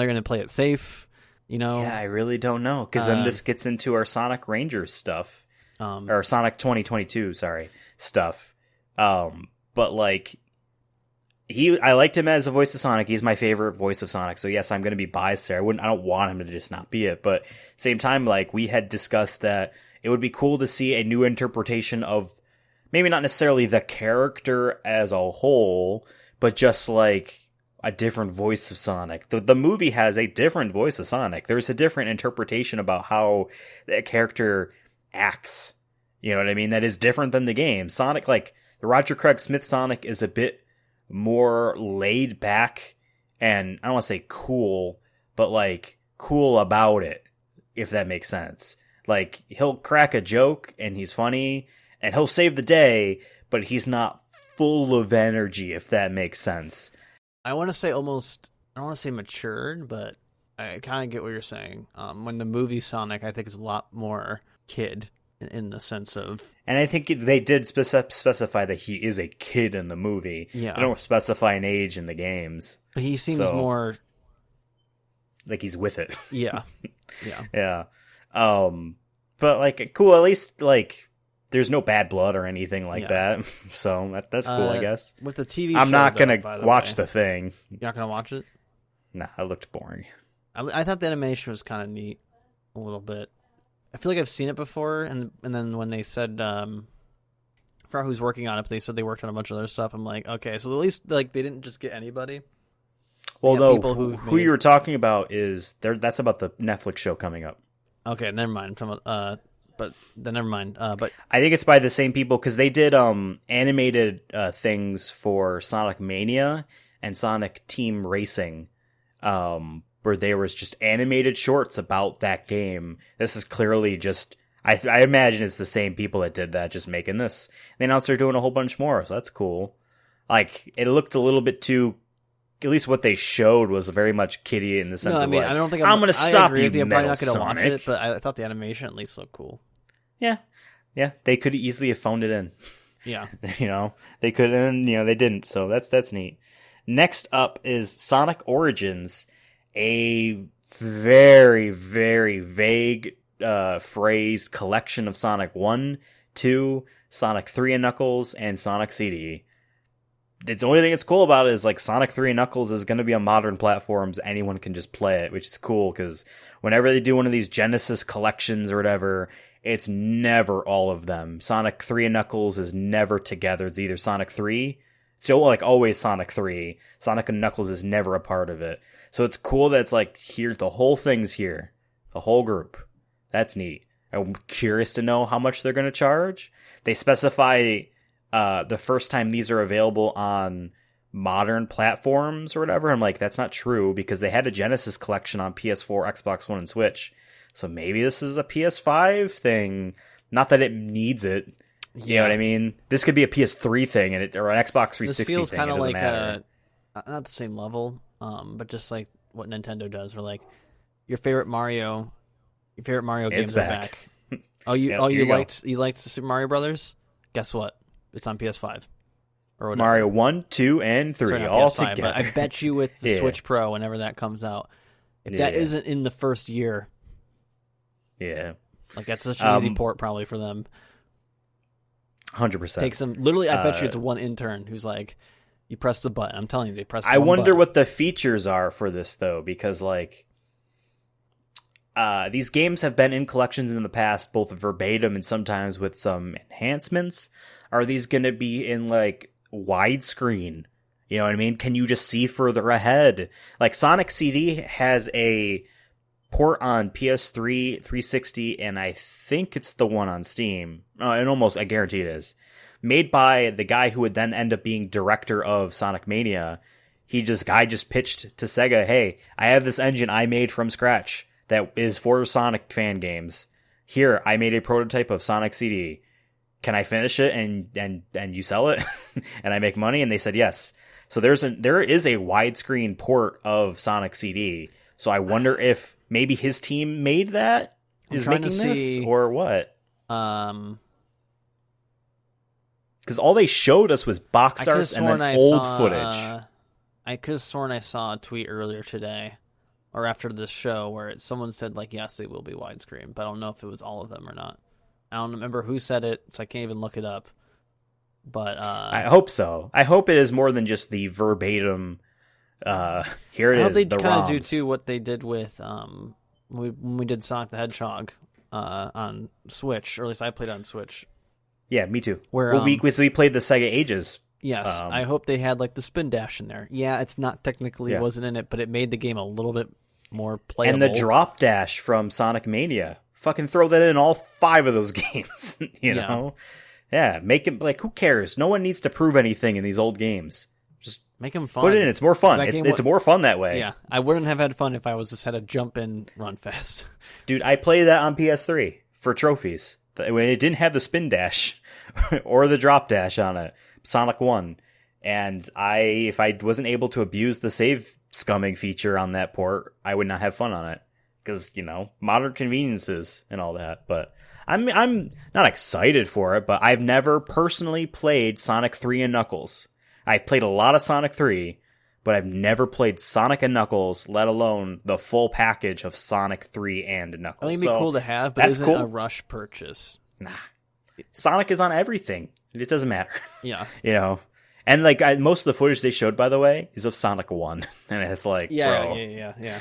going to play it safe. Yeah, I really don't know, because then this gets into our Sonic Rangers stuff, or Sonic 2022, stuff. But like, I liked him as a voice of Sonic. He's my favorite voice of Sonic. So yes, I'm going to be biased there. I don't want him to just not be it. But same time, like, we had discussed that it would be cool to see a new interpretation of maybe not necessarily the character as a whole, but just like a different voice of Sonic. The movie has a different voice of Sonic. There's a different interpretation about how that character acts. You know what I mean? That is different than the game. Sonic, like, the Roger Craig Smith Sonic is a bit more laid back and, I don't want to say cool, but like cool about it, if that makes sense. Like, he'll crack a joke and he's funny and he'll save the day, but he's not full of energy, if that makes sense. I want to say almost, I don't want to say matured, but I kind of get what you're saying. When the movie Sonic, I think, is a lot more kid in the sense of... And I think they did specify that he is a kid in the movie. Yeah. They don't specify an age in the games. But he seems more... like he's with it. Yeah. Yeah. But like, cool, at least like... There's no bad blood or anything like that, so that's cool, I guess. With the TV I'm show, not going to watch the thing. You're not going to watch it? Nah, it looked boring. I thought the animation was kind of neat, a little bit. I feel like I've seen it before, and then when they said, I forgot who's working on it, but they said they worked on a bunch of other stuff, I'm like, okay, so at least like they didn't just get anybody. Well, no, who you were talking about is, that's about the Netflix show coming up. Okay, never mind. But then never mind. But I think it's by the same people, because they did animated things for Sonic Mania and Sonic Team Racing, where there was just animated shorts about that game. This is clearly just, I imagine it's the same people that did that, just making this. They announced they're doing a whole bunch more, so that's cool. Like, it looked a little bit too... At least what they showed was very much kiddie in the sense of like, I don't think I'm going to stop you, I'm probably not going to watch Sonic. it, but I thought the animation at least looked cool. Yeah, they could easily have phoned it in. Yeah. They could, and they didn't, so that's neat. Next up is Sonic Origins, a very, very vague phrased collection of Sonic 1, 2, Sonic 3 and Knuckles, and Sonic CD. The only thing that's cool about it is like Sonic 3 and Knuckles is going to be on modern platforms. Anyone can just play it, which is cool because whenever they do one of these Genesis collections or whatever, it's never all of them. Sonic 3 and Knuckles is never together. It's either Sonic 3, so like always Sonic 3. Sonic and Knuckles is never a part of it. So it's cool that it's like here, the whole thing's here. The whole group. That's neat. I'm curious to know how much they're going to charge. They specify the first time these are available on modern platforms or whatever. I'm like, that's not true because they had a Genesis collection on PS4, Xbox One, and Switch. So maybe this is a PS5 thing. Not that it needs it. You know what I mean? This could be a PS3 thing or an Xbox 360 this feels thing. Kind it of doesn't like matter. Not the same level, but just like what Nintendo does. Where like your favorite Mario games are back. You liked the Super Mario Brothers? Guess what? It's on PS5 or whatever. Mario 1, 2, and 3 Sorry, all PS5, together. But I bet you with the Switch Pro, whenever that comes out, if that isn't in the first year, like that's such an easy port probably for them. 100%. Takes them literally. I bet you it's one intern who's like, You press the button. I'm telling you, they press. I wonder button. what the features are for this though, because like these games have been in collections in the past, both verbatim and sometimes with some enhancements. Are these going to be in like widescreen? You know what I mean? Can you just see further ahead? Like Sonic CD has a port on PS3, 360, and I think it's the one on Steam. I guarantee it is. Made by the guy who would then end up being director of Sonic Mania. Guy just pitched to Sega, hey, I have this engine I made from scratch that is for Sonic fan games. Here, I made a prototype of Sonic CD. Can I finish it and you sell it? And I make money? And they said yes. So there is a widescreen port of Sonic CD. So I wonder if maybe his team made that? Is making this? Or what? Because all they showed us was box art and then old footage. I could have sworn I saw a tweet earlier today or after this show where someone said, like, yes, they will be widescreen, but I don't know if it was all of them or not. I don't remember who said it, so I can't even look it up. But I hope so. I hope it is more than just the verbatim. Here it is. I hope they kind of do too what they did with when we did Sonic the Hedgehog on Switch, or at least I played on Switch. Yeah, me too. Where we played the Sega Ages. Yes, I hope they had like the spin dash in there. Yeah, it's not technically wasn't in it, but it made the game a little bit more playable. And the drop dash from Sonic Mania. Fucking throw that in all 5 of those games. You know? Yeah, make it like, who cares? No one needs to prove anything in these old games. Just make them fun. Put it in. It's more fun. It's more fun that way. Yeah, I wouldn't have had fun if I was just had to jump in, run fast. Dude, I played that on PS3 for trophies. When it didn't have the spin dash or the drop dash on it, Sonic 1. And if I wasn't able to abuse the save scumming feature on that port, I would not have fun on it. Because, modern conveniences and all that. But I'm not excited for it, but I've never personally played Sonic 3 and Knuckles. I've played a lot of Sonic 3, but I've never played Sonic and Knuckles, let alone the full package of Sonic 3 and Knuckles. I think it'd be cool to have, but isn't a rush purchase. Nah. Sonic is on everything. It doesn't matter. Yeah. And like most of the footage they showed, by the way, is of Sonic 1. And it's like, bro. Yeah.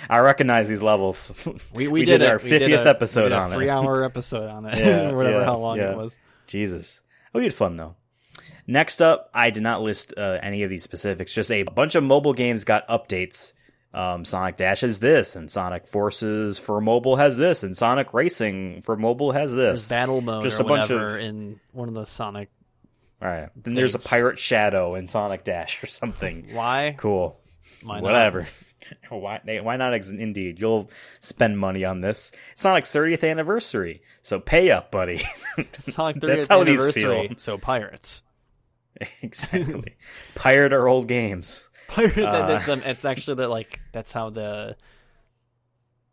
I recognize these levels. We did our 50th episode on it. 3-hour episode on it. Whatever how long it was. Jesus. We had fun, though. Next up, I did not list any of these specifics. Just a bunch of mobile games got updates. Sonic Dash has this, and Sonic Forces for mobile has this, and Sonic Racing for mobile has this. There's battle mode just or whatever in one of the Sonic. All right. Then there's a Pirate Shadow in Sonic Dash or something. Why? Cool. Whatever. Why not? Indeed. You'll spend money on this. It's Sonic's 30th anniversary, so pay up, buddy. Sonic 30th anniversary, so pirates. Exactly. Pirate our old games. It's actually that's how the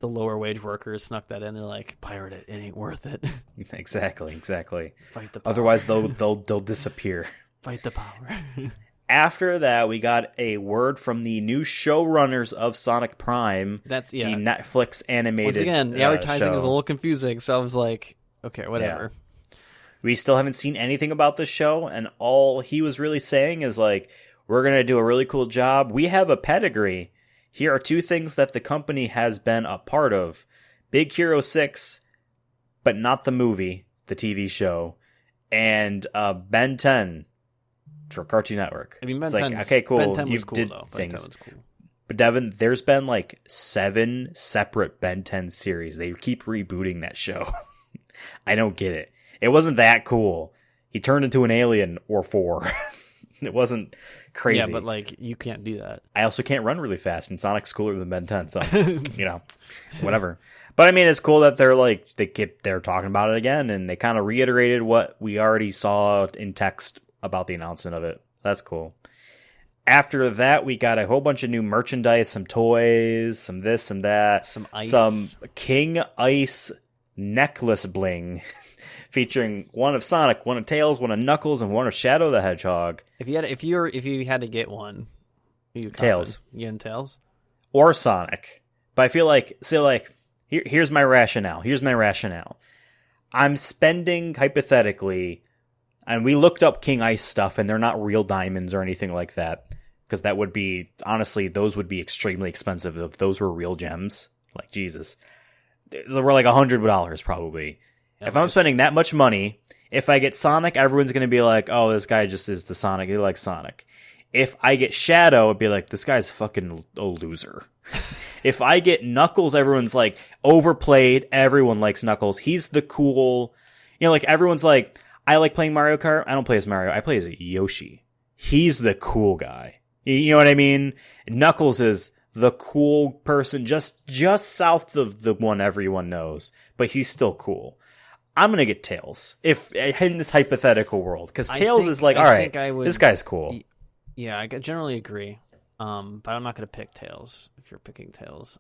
lower wage workers snuck that in. They're like, pirate it ain't worth it. Exactly. Fight the power. Otherwise they'll disappear. Fight the power. After that, we got a word from the new showrunners of Sonic Prime. That's the Netflix animated. Once again, the advertising is a little confusing, so I was like, okay, whatever. Yeah. We still haven't seen anything about this show, and all he was really saying is like, we're gonna do a really cool job. We have a pedigree. Here are 2 things that the company has been a part of. Big Hero 6, but not the movie, the TV show, and Ben 10 for Cartoon Network. I mean, Ben 10 okay, cool. Ben 10 was cool, did though. Things. Ben 10 was cool. But Devin, there's been like 7 separate Ben 10 series. They keep rebooting that show. I don't get it. It wasn't that cool. He turned into an alien or 4. It wasn't crazy. Yeah, but like you can't do that. I also can't run really fast, and Sonic's cooler than Ben 10, so whatever. But I mean, it's cool that they're talking about it again, and they kind of reiterated what we already saw in text about the announcement of it. That's cool. After that, we got a whole bunch of new merchandise, some toys, some this, some that, some ice, some King Ice necklace bling. Featuring one of Sonic, one of Tails, one of Knuckles, and one of Shadow the Hedgehog. If you had to get one, Tails. You getting Tails or Sonic? But I feel like here's my rationale. I'm spending hypothetically And we looked up King Ice stuff, and they're not real diamonds or anything like that. Because that would be, honestly, those would be extremely expensive if those were real gems. Like, Jesus. They were like $100 probably. Yeah, if I'm spending that much money, if I get Sonic, everyone's going to be like, oh, this guy just is the Sonic. He likes Sonic. If I get Shadow, it'd be like, this guy's fucking a loser. If I get Knuckles, everyone's like, overplayed. Everyone likes Knuckles. He's the cool, like everyone's like, I like playing Mario Kart. I don't play as Mario. I play as Yoshi. He's the cool guy. You know what I mean? Knuckles is the cool person just south of the one everyone knows, but he's still cool. I'm going to get Tails if in this hypothetical world, because Tails is like, all right, this guy's cool. Yeah, I generally agree. But I'm not going to pick Tails if you're picking Tails.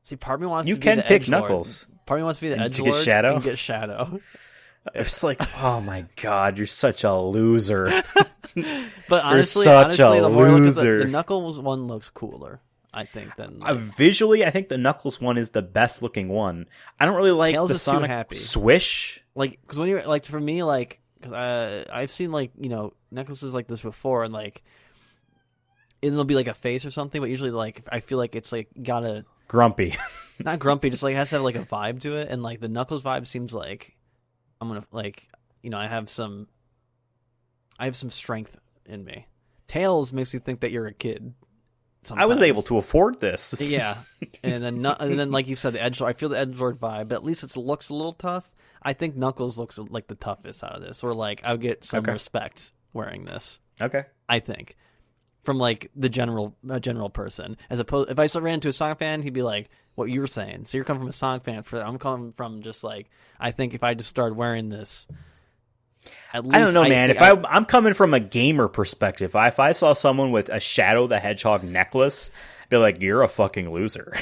See, part of me wants to be the edgelord. You can pick Knuckles. Part of me wants to be the edgelord and get Shadow. It's like, oh my god, you're such a loser. But honestly, the more I look at the Knuckles one looks cooler, I think, than visually. I think the Knuckles one is the best looking one. I don't really like Tails the Sonic swish. Like, because when you're like, for me, like, because I've seen like Knuckles like this before, and like it'll be like a face or something, but usually like I feel like it's like gotta grumpy, not grumpy, just like it has to have like a vibe to it, and like the Knuckles vibe seems like I'm gonna like I have some strength in me. Tails makes me think that you're a kid. Sometimes. I was able to afford this. Yeah, and then like you said, the edgelord. I feel the edgelord vibe, but at least it looks a little tough. I think Knuckles looks like the toughest out of this, or like I'll get some respect wearing this. Okay, I think from like the general person, as opposed if I ran into a Sonic fan, he'd be like, "What you were saying." So you're coming from a Sonic fan. I'm coming from just like I think if I just started wearing this. At least I don't know, man. If I'm coming from a gamer perspective, if I saw someone with a Shadow the Hedgehog necklace, I'd be like, you're a fucking loser.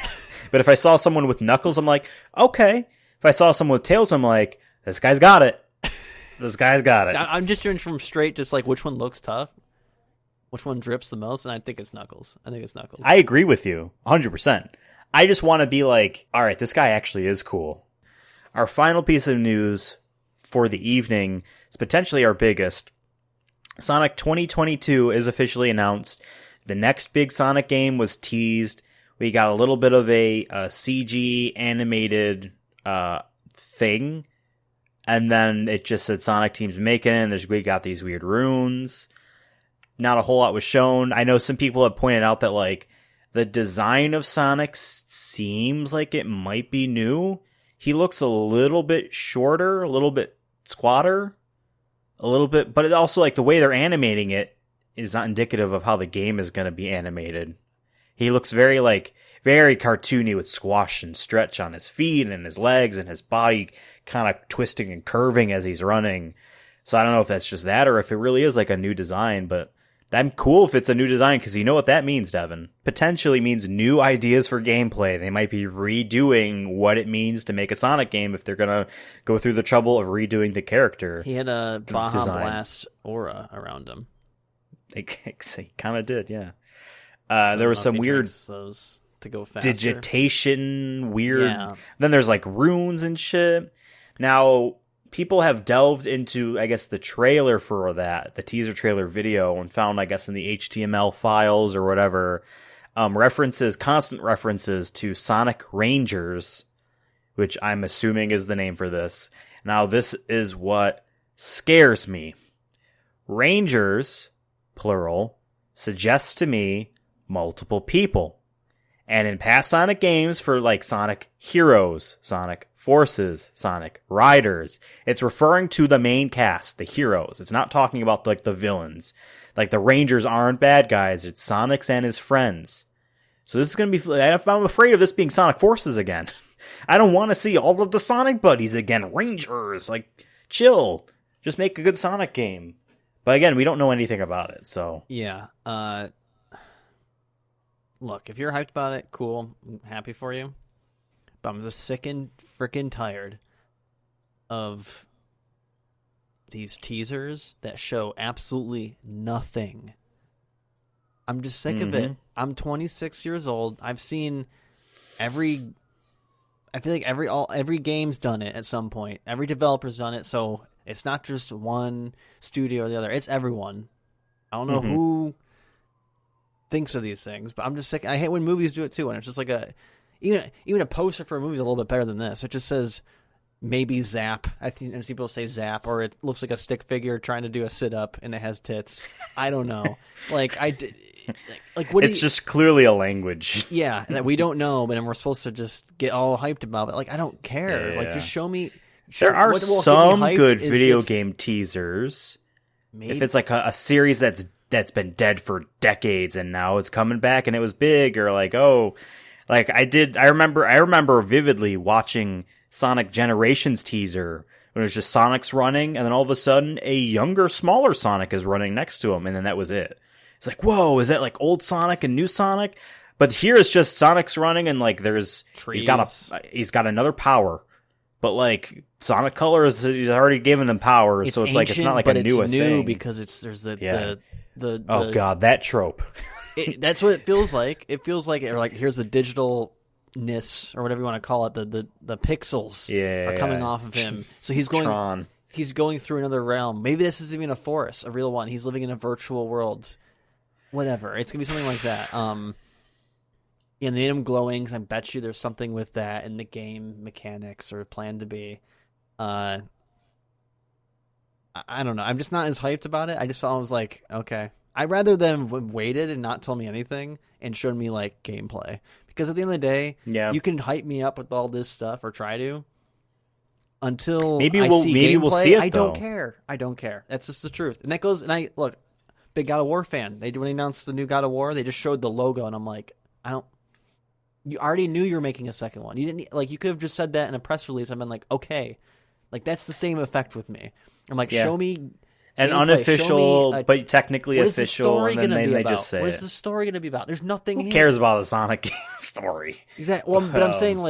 But if I saw someone with Knuckles, I'm like, okay. If I saw someone with Tails, I'm like, this guy's got it. This guy's got it. I'm just doing from straight, just like which one looks tough, which one drips the most, and I think it's Knuckles. I agree with you, 100%. I just want to be like, all right, this guy actually is cool. Our final piece of news for the evening is potentially our biggest. Sonic 2022 is officially announced. The next big Sonic game was teased. We got a little bit of a CG animated thing, and then it just said Sonic Team's making it, and we got these weird runes. Not a whole lot was shown. I know some people have pointed out that like the design of Sonic seems like it might be new. He looks a little bit shorter, a little bit squatter, a little bit, but it also like the way they're animating it is not indicative of how the game is going to be animated. He looks very cartoony with squash and stretch on his feet and his legs and his body kind of twisting and curving as he's running. So I don't know if that's just that or if it really is like a new design, but I'm cool if it's a new design because you know what that means, Devin. Potentially means new ideas for gameplay. They might be redoing what it means to make a Sonic game if they're going to go through the trouble of redoing the character. He had a Baja Blast aura around him. He kind of did, yeah. There was some weird those to go faster. Digitation, weird. Yeah. Then there's like runes and shit. Now, people have delved into, I guess, the trailer for that, the teaser trailer video, and found, I guess, in the HTML files or whatever, constant references to Sonic Rangers, which I'm assuming is the name for this. Now, this is what scares me. Rangers, plural, suggests to me multiple people. And in past Sonic games for like Sonic Heroes, Sonic Forces, Sonic Riders, it's referring to the main cast, the heroes. It's not talking about like the villains. Like the Rangers aren't bad guys. It's Sonic's and his friends. So this is going to be, I'm afraid of this being Sonic Forces again. I don't want to see all of the Sonic buddies again. Rangers, like chill. Just make a good Sonic game. But again, we don't know anything about it, so. Yeah, look, if you're hyped about it, cool. I'm happy for you. But I'm just sick and freaking tired of these teasers that show absolutely nothing. I'm just sick of it. I'm 26 years old. I've seen I feel like every game's done it at some point. Every developer's done it. So It's not just one studio or the other. It's everyone. I don't know who thinks of these things, but I'm just sick. I hate when movies do it too, and it's just like even a poster for a movie is a little bit better than this. It just says maybe Zap. I think and people say Zap, or it looks like a stick figure trying to do a sit up and it has tits. I don't know. Like what? It's just clearly a language. Yeah, that we don't know, but then we're supposed to just get all hyped about it. Like I don't care. Yeah. Like just show me. There are some good video if, game teasers. maybe, If it's like a series that's been dead for decades and now it's coming back and it was big, or like I remember vividly watching Sonic Generations teaser when it was just Sonic's running, and then all of a sudden a younger, smaller Sonic is running next to him, and then that was it. It's like, whoa, is that like old Sonic and new Sonic? But here it's just Sonic's running, and like there's trees. he's got another power, but like Sonic Colors, he's already given him power, so it's ancient, like it's not like but a new it's new thing because there's the oh god, that trope. That's what it feels like. It feels like here's the digitalness or whatever you want to call it. The pixels are coming off of him. So he's going Tron. He's going through another realm. Maybe this isn't even a forest, a real one. He's living in a virtual world. Whatever. It's gonna be something like that. Yeah, they made him glowing. 'Cause I bet you there's something with that in the game mechanics or planned to be. I don't know. I'm just not as hyped about it. I just felt I was like, okay. I'd rather them waited and not told me anything and showed me like gameplay, because at the end of the day, you can hype me up with all this stuff or try to until maybe I we'll see maybe gameplay, we'll see it. I don't though. care. I don't care. That's just the truth. And that goes. And I look, big God of War fan. When they announced the new God of War, they just showed the logo, and I'm like, I don't. You already knew you were making a second one. You didn't like. You could have just said that in a press release. I've been like, okay, like that's the same effect with me. I'm like, show me. An unofficial, but technically official, and then they just say what it. is the story going to be about? There's nothing. Who cares about the Sonic story? Exactly. Well, but I'm saying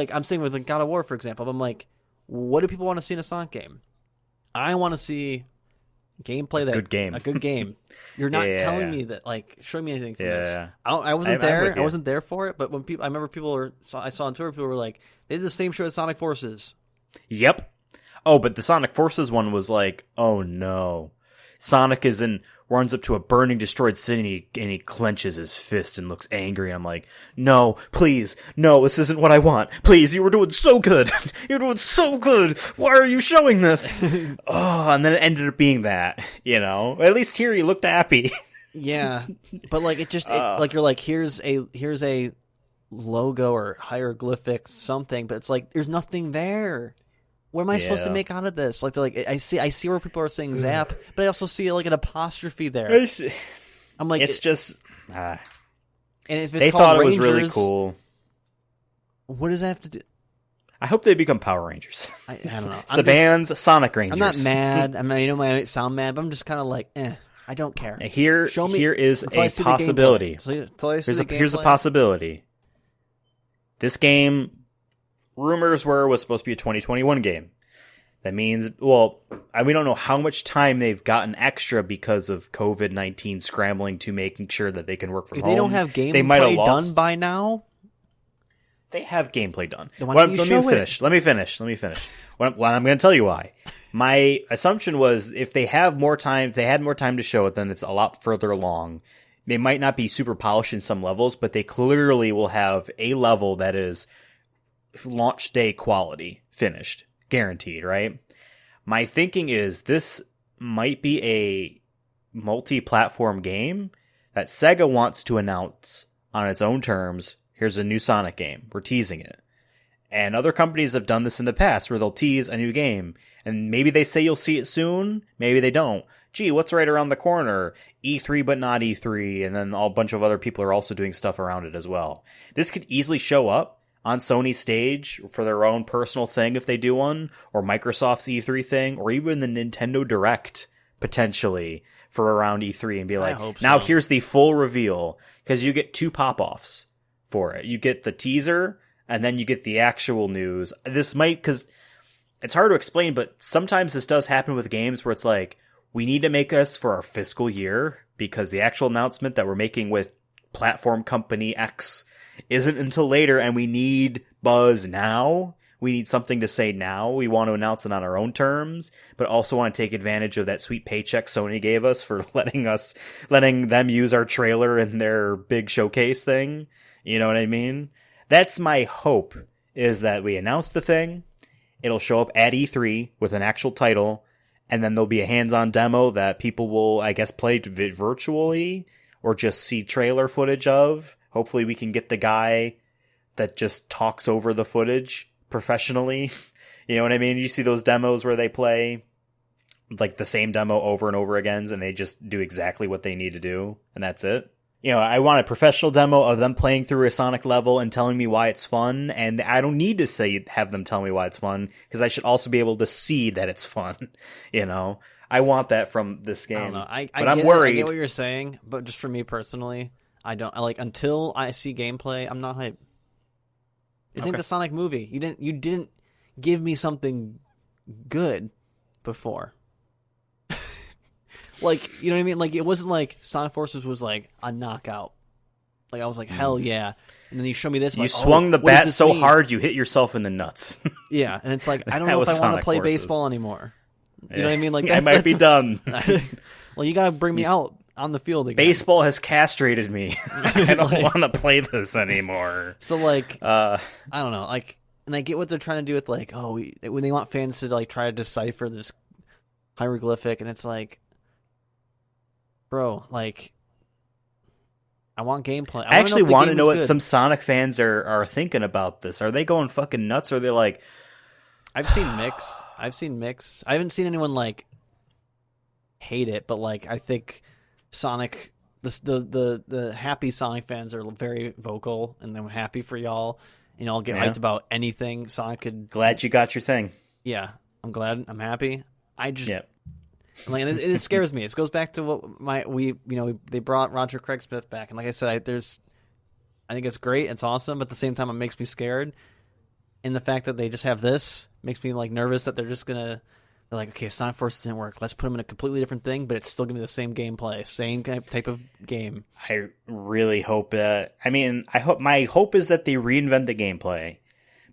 with like God of War, for example. I'm like, what do people want to see in a Sonic game? I want to see gameplay that a good game. You're not telling me that. Like, show me anything from this. I wasn't there. I wasn't there for it. But when I remember I saw on Twitter, people were like, they did the same show as Sonic Forces. Yep. Oh, but the Sonic Forces one was like, oh no. Sonic runs up to a burning, destroyed city, and he clenches his fist and looks angry. I'm like, no, please, no, this isn't what I want. Please, you were doing so good. You're doing so good. Why are you showing this? Oh, and then it ended up being that, At least here he looked happy. Yeah, but like like you're like, here's a logo or hieroglyphics, something, but it's like there's nothing there. What am I supposed to make out of this? Like, I see where people are saying Zap, but I also see like an apostrophe there. I'm like, it's just. And if it's they called thought Rangers, it was really cool. What does that have to do? I hope they become Power Rangers. I don't know. Saban's Sonic Rangers. I'm not mad. I mean, I might sound mad, but I'm just kind of like, I don't care. Here is a possibility. Here's a possibility. This game. Rumors were it was supposed to be a 2021 game. That means, we don't know how much time they've gotten extra because of COVID-19 scrambling to making sure that they can work from home. If they don't have gameplay done by now? They have gameplay done. Let me finish. Let me finish. I'm going to tell you why. My assumption was if they had more time to show it, then it's a lot further along. They might not be super polished in some levels, but they clearly will have a level that is launch day quality finished, guaranteed, right? My thinking is this might be a multi-platform game that Sega wants to announce on its own terms. Here's a new Sonic game. We're teasing it. And other companies have done this in the past where they'll tease a new game and maybe they say you'll see it soon, maybe they don't. Gee, what's right around the corner? E3 but not E3, and then a bunch of other people are also doing stuff around it as well. This could easily show up on Sony's stage for their own personal thing if they do one, or Microsoft's E3 thing, or even the Nintendo Direct, potentially, for around E3 and be like, now here's the full reveal, because you get 2 pop-offs for it. You get the teaser, and then you get the actual news. This might, because it's hard to explain, but sometimes this does happen with games where it's like, we need to make this for our fiscal year, because the actual announcement that we're making with platform company X isn't until later, and we need buzz now. We need something to say now. We want to announce it on our own terms, but also want to take advantage of that sweet paycheck Sony gave us for letting them use our trailer in their big showcase thing. You know what I mean? That's my hope, is that we announce the thing, it'll show up at E3 with an actual title, and then there'll be a hands-on demo that people will, I guess, play virtually or just see trailer footage of. Hopefully we can get the guy that just talks over the footage professionally. You know what I mean? You see those demos where they play like the same demo over and over again, and they just do exactly what they need to do, and that's it. You know, I want a professional demo of them playing through a Sonic level and telling me why it's fun, and I don't need to have them tell me why it's fun, because I should also be able to see that it's fun. You know, I want that from this game. I don't know. I'm worried. I get what you're saying, but just for me personally, until I see gameplay, I'm not hyped. This ain't the Sonic movie. You didn't give me something good before. Like, you know what I mean? Like, it wasn't like Sonic Forces was like a knockout. Like, I was like, hell yeah. And then you show me this. You swung the bat so hard you hit yourself in the nuts. Yeah, and it's like, I don't know if I want to play baseball anymore. You know what I mean? Like, I might be done. Well, you gotta bring me out on the field again. Baseball has castrated me. I don't want to play this anymore. So, like, I don't know. Like, and I get what they're trying to do with, like, when they want fans to, like, try to decipher this hieroglyphic, and it's like, bro, like, I want gameplay. I actually want to know what some Sonic fans are thinking about this. Are they going fucking nuts, or are they like... I've seen mix. I haven't seen anyone, like, hate it, but, like, I think Sonic... The happy Sonic fans are very vocal, and I'm happy for y'all. You know, I'll get hyped about anything Sonic could... Glad you got your thing. Yeah, I'm glad. I'm happy. I just... Yep. Like, it scares me. It goes back to what they brought Roger Craig Smith back, and like I said, I think it's great. It's awesome, but at the same time, it makes me scared. And the fact that they just have this makes me like nervous that they're like, okay, Sonic Forces didn't work. Let's put them in a completely different thing, but it's still gonna be the same gameplay, same type of game. I really hope that. I mean, my hope is that they reinvent the gameplay.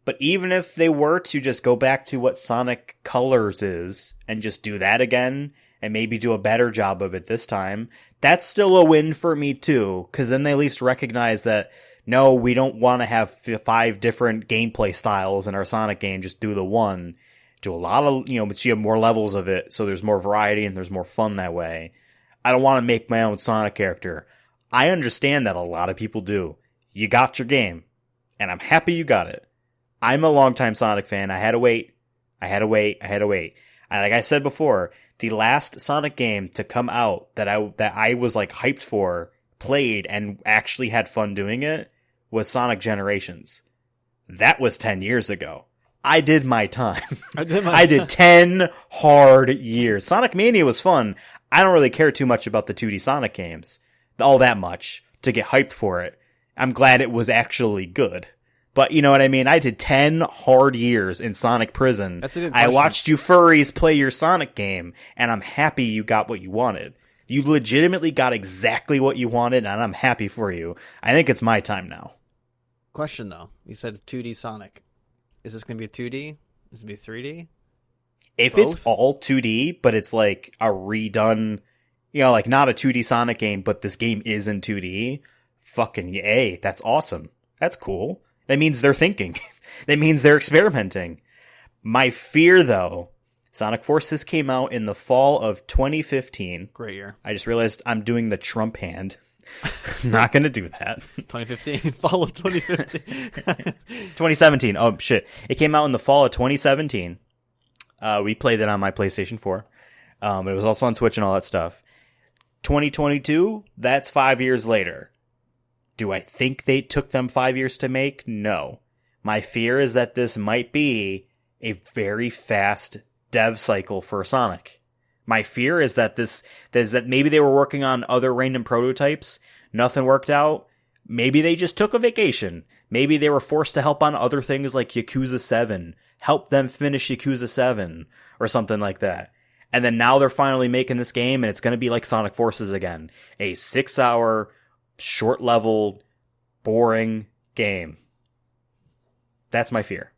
But even if they were to just go back to what Sonic Colors is and just do that again and maybe do a better job of it this time, that's still a win for me too. Because then they at least recognize that, no, we don't want to have 5 different gameplay styles in our Sonic game. Just do the one. Do a lot of, but you have more levels of it, so there's more variety and there's more fun that way. I don't want to make my own Sonic character. I understand that a lot of people do. You got your game, and I'm happy you got it. I'm a longtime Sonic fan. I had to wait. Like I said before, the last Sonic game to come out that I was like hyped for, played, and actually had fun doing it was Sonic Generations. That was 10 years ago. I did my time. I did 10 hard years. Sonic Mania was fun. I don't really care too much about the 2D Sonic games. All that much to get hyped for it. I'm glad it was actually good. But you know what I mean? I did 10 hard years in Sonic Prison. That's a good question. I watched you furries play your Sonic game, and I'm happy you got what you wanted. You legitimately got exactly what you wanted, and I'm happy for you. I think it's my time now. Question, though. You said it's 2D Sonic. Is this going to be a 2D? Is it going to be 3D? If both? It's all 2D, but it's like a redone, like not a 2D Sonic game, but this game is in 2D, fucking yay. That's awesome. That's cool. That means they're thinking. That means they're experimenting. My fear, though, Sonic Forces came out in the fall of 2015. Great year. I just realized I'm doing the Trump hand. I'm not going to do that. 2015. Fall of 2015. 2017. Oh, shit. It came out in the fall of 2017. We played it on my PlayStation 4. It was also on Switch and all that stuff. 2022, that's 5 years later. Do I think they took them 5 years to make? No. My fear is that this might be a very fast dev cycle for Sonic. My fear is that maybe they were working on other random prototypes, nothing worked out. Maybe they just took a vacation. Maybe they were forced to help on other things like Yakuza 7, help them finish Yakuza 7, or something like that. And then now they're finally making this game, and it's going to be like Sonic Forces again. A 6-hour, short-leveled, boring game. That's my fear.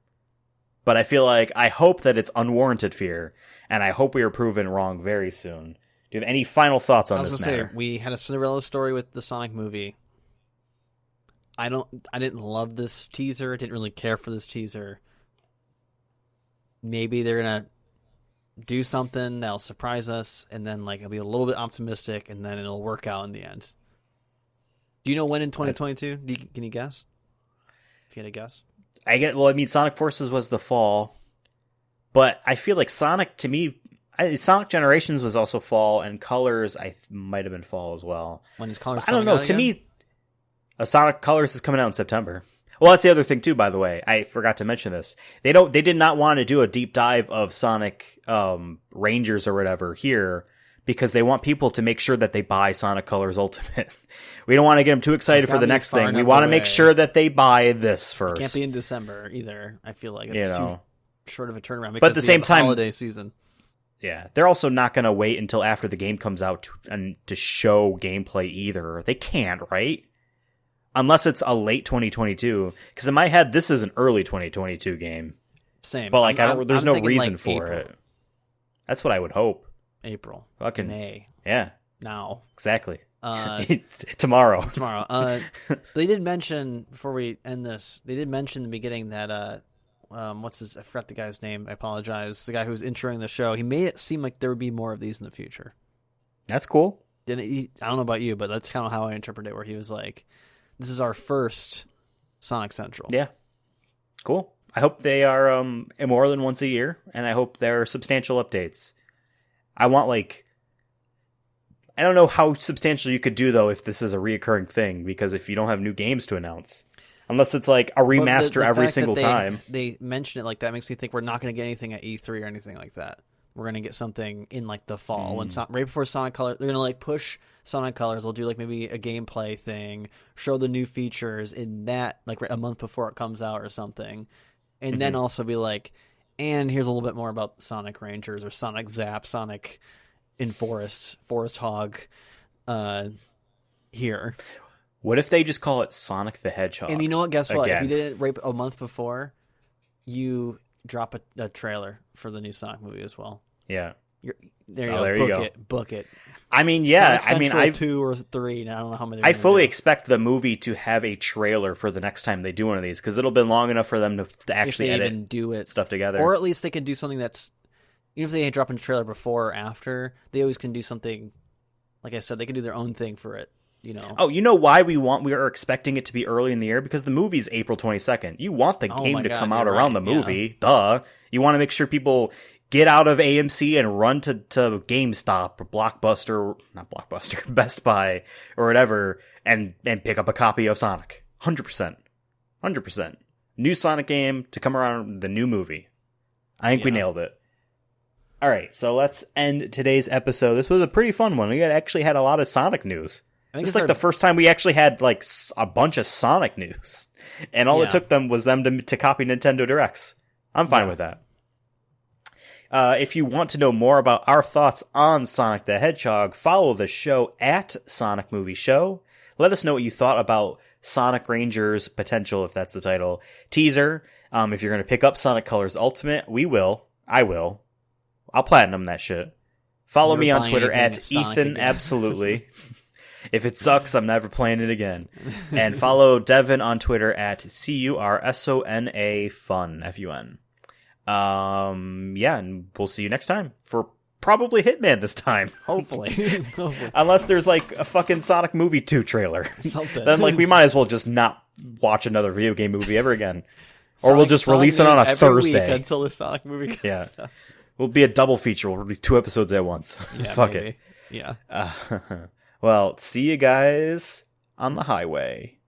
But I feel like I hope that it's unwarranted fear, and I hope we are proven wrong very soon. Do you have any final thoughts on this matter? We had a Cinderella story with the Sonic movie. I didn't love this teaser. I didn't really care for this teaser. Maybe they're gonna do something that'll surprise us, and then like I'll be a little bit optimistic, and then it'll work out in the end. Do you know when in 2022? Can you guess? If you had a guess, Sonic Forces was the fall, but I feel like Sonic to me, Sonic Generations was also fall, and Colors might have been fall as well. When is Colors? I don't know. To me, Sonic Colors is coming out in September. Well, that's the other thing too, by the way. I forgot to mention this. They did not want to do a deep dive of Sonic Rangers or whatever here because they want people to make sure that they buy Sonic Colors Ultimate. We don't want to get them too excited for the next thing. We want to make sure that they buy this first. It can't be in December either. I feel like it's too short of a turnaround because but at the same time, holiday season. Yeah, they're also not going to wait until after the game comes out to show gameplay either. They can't, right? Unless it's a late 2022, because in my head this is an early 2022 game. Same, but like there's no reason like for April. it. That's what I would hope. April, fucking May, yeah, now exactly. Tomorrow. They did mention before we end this. They did mention in the beginning that what's his? I forgot the guy's name. I apologize. The guy who was introing the show. He made it seem like there would be more of these in the future. That's cool. Didn't he? I don't know about you, but that's kind of how I interpret it. Where he was like, "This is our first Sonic Central." Yeah, cool. I hope they are more than once a year, and I hope they're substantial updates. I want I don't know how substantial you could do though if this is a reoccurring thing, because if you don't have new games to announce, unless it's like a remaster the every fact single that time. They mention it like that makes me think we're not going to get anything at E3 or anything like that. We're going to get something in like the fall when right before Sonic Colors. They're going to like push Sonic Colors. They'll do like maybe a gameplay thing, show the new features in that like a month before it comes out or something, and then also be like, and here's a little bit more about Sonic Rangers or Sonic Zap, Sonic in Forest Hog here. What if they just call it Sonic the Hedgehog? And you know what? Guess what? Again. If you did it right a month before, you drop a trailer for the new Sonic movie as well. Yeah. There you go. Book it. I mean, yeah. Sonic I mean, Central 2 or 3. And I don't know how many. I fully expect the movie to have a trailer for the next time they do one of these, because it'll been long enough for them to actually edit and do it stuff together, or at least they can do something that's. Even if they drop in a trailer before or after, they always can do something. Like I said, they can do their own thing for it. You know. Oh, you know why we are expecting it to be early in the year? Because the movie's April 22nd. You want the game to come out around the movie. Yeah. Duh. You want to make sure people get out of AMC and run to GameStop or Best Buy or whatever, and pick up a copy of Sonic. 100%. 100%. New Sonic game to come around the new movie. I think we nailed it. All right, so let's end today's episode. This was a pretty fun one. We actually had a lot of Sonic news. This is like the first time we actually had like a bunch of Sonic news, and all it took them was them to copy Nintendo Directs. I'm fine with that. If you want to know more about our thoughts on Sonic the Hedgehog, follow the show at Sonic Movie Show. Let us know what you thought about Sonic Rangers potential, if that's the title. Teaser. If you're going to pick up Sonic Colors Ultimate, I will. I'll platinum that shit. Follow me on Twitter at Ethan Absolutely. If it sucks, I'm never playing it again. And follow Devin on Twitter at CURSONA Fun, F-U-N. And we'll see you next time for probably Hitman this time. Hopefully. Unless there's like a fucking Sonic Movie 2 trailer. Something. Then like we might as well just not watch another video game movie ever again. Or we'll just release it on a Thursday. Until the Sonic movie comes out. We'll be a double feature. We'll release 2 episodes at once. Yeah, Fuck maybe. it. Yeah. Well, see you guys on the highway.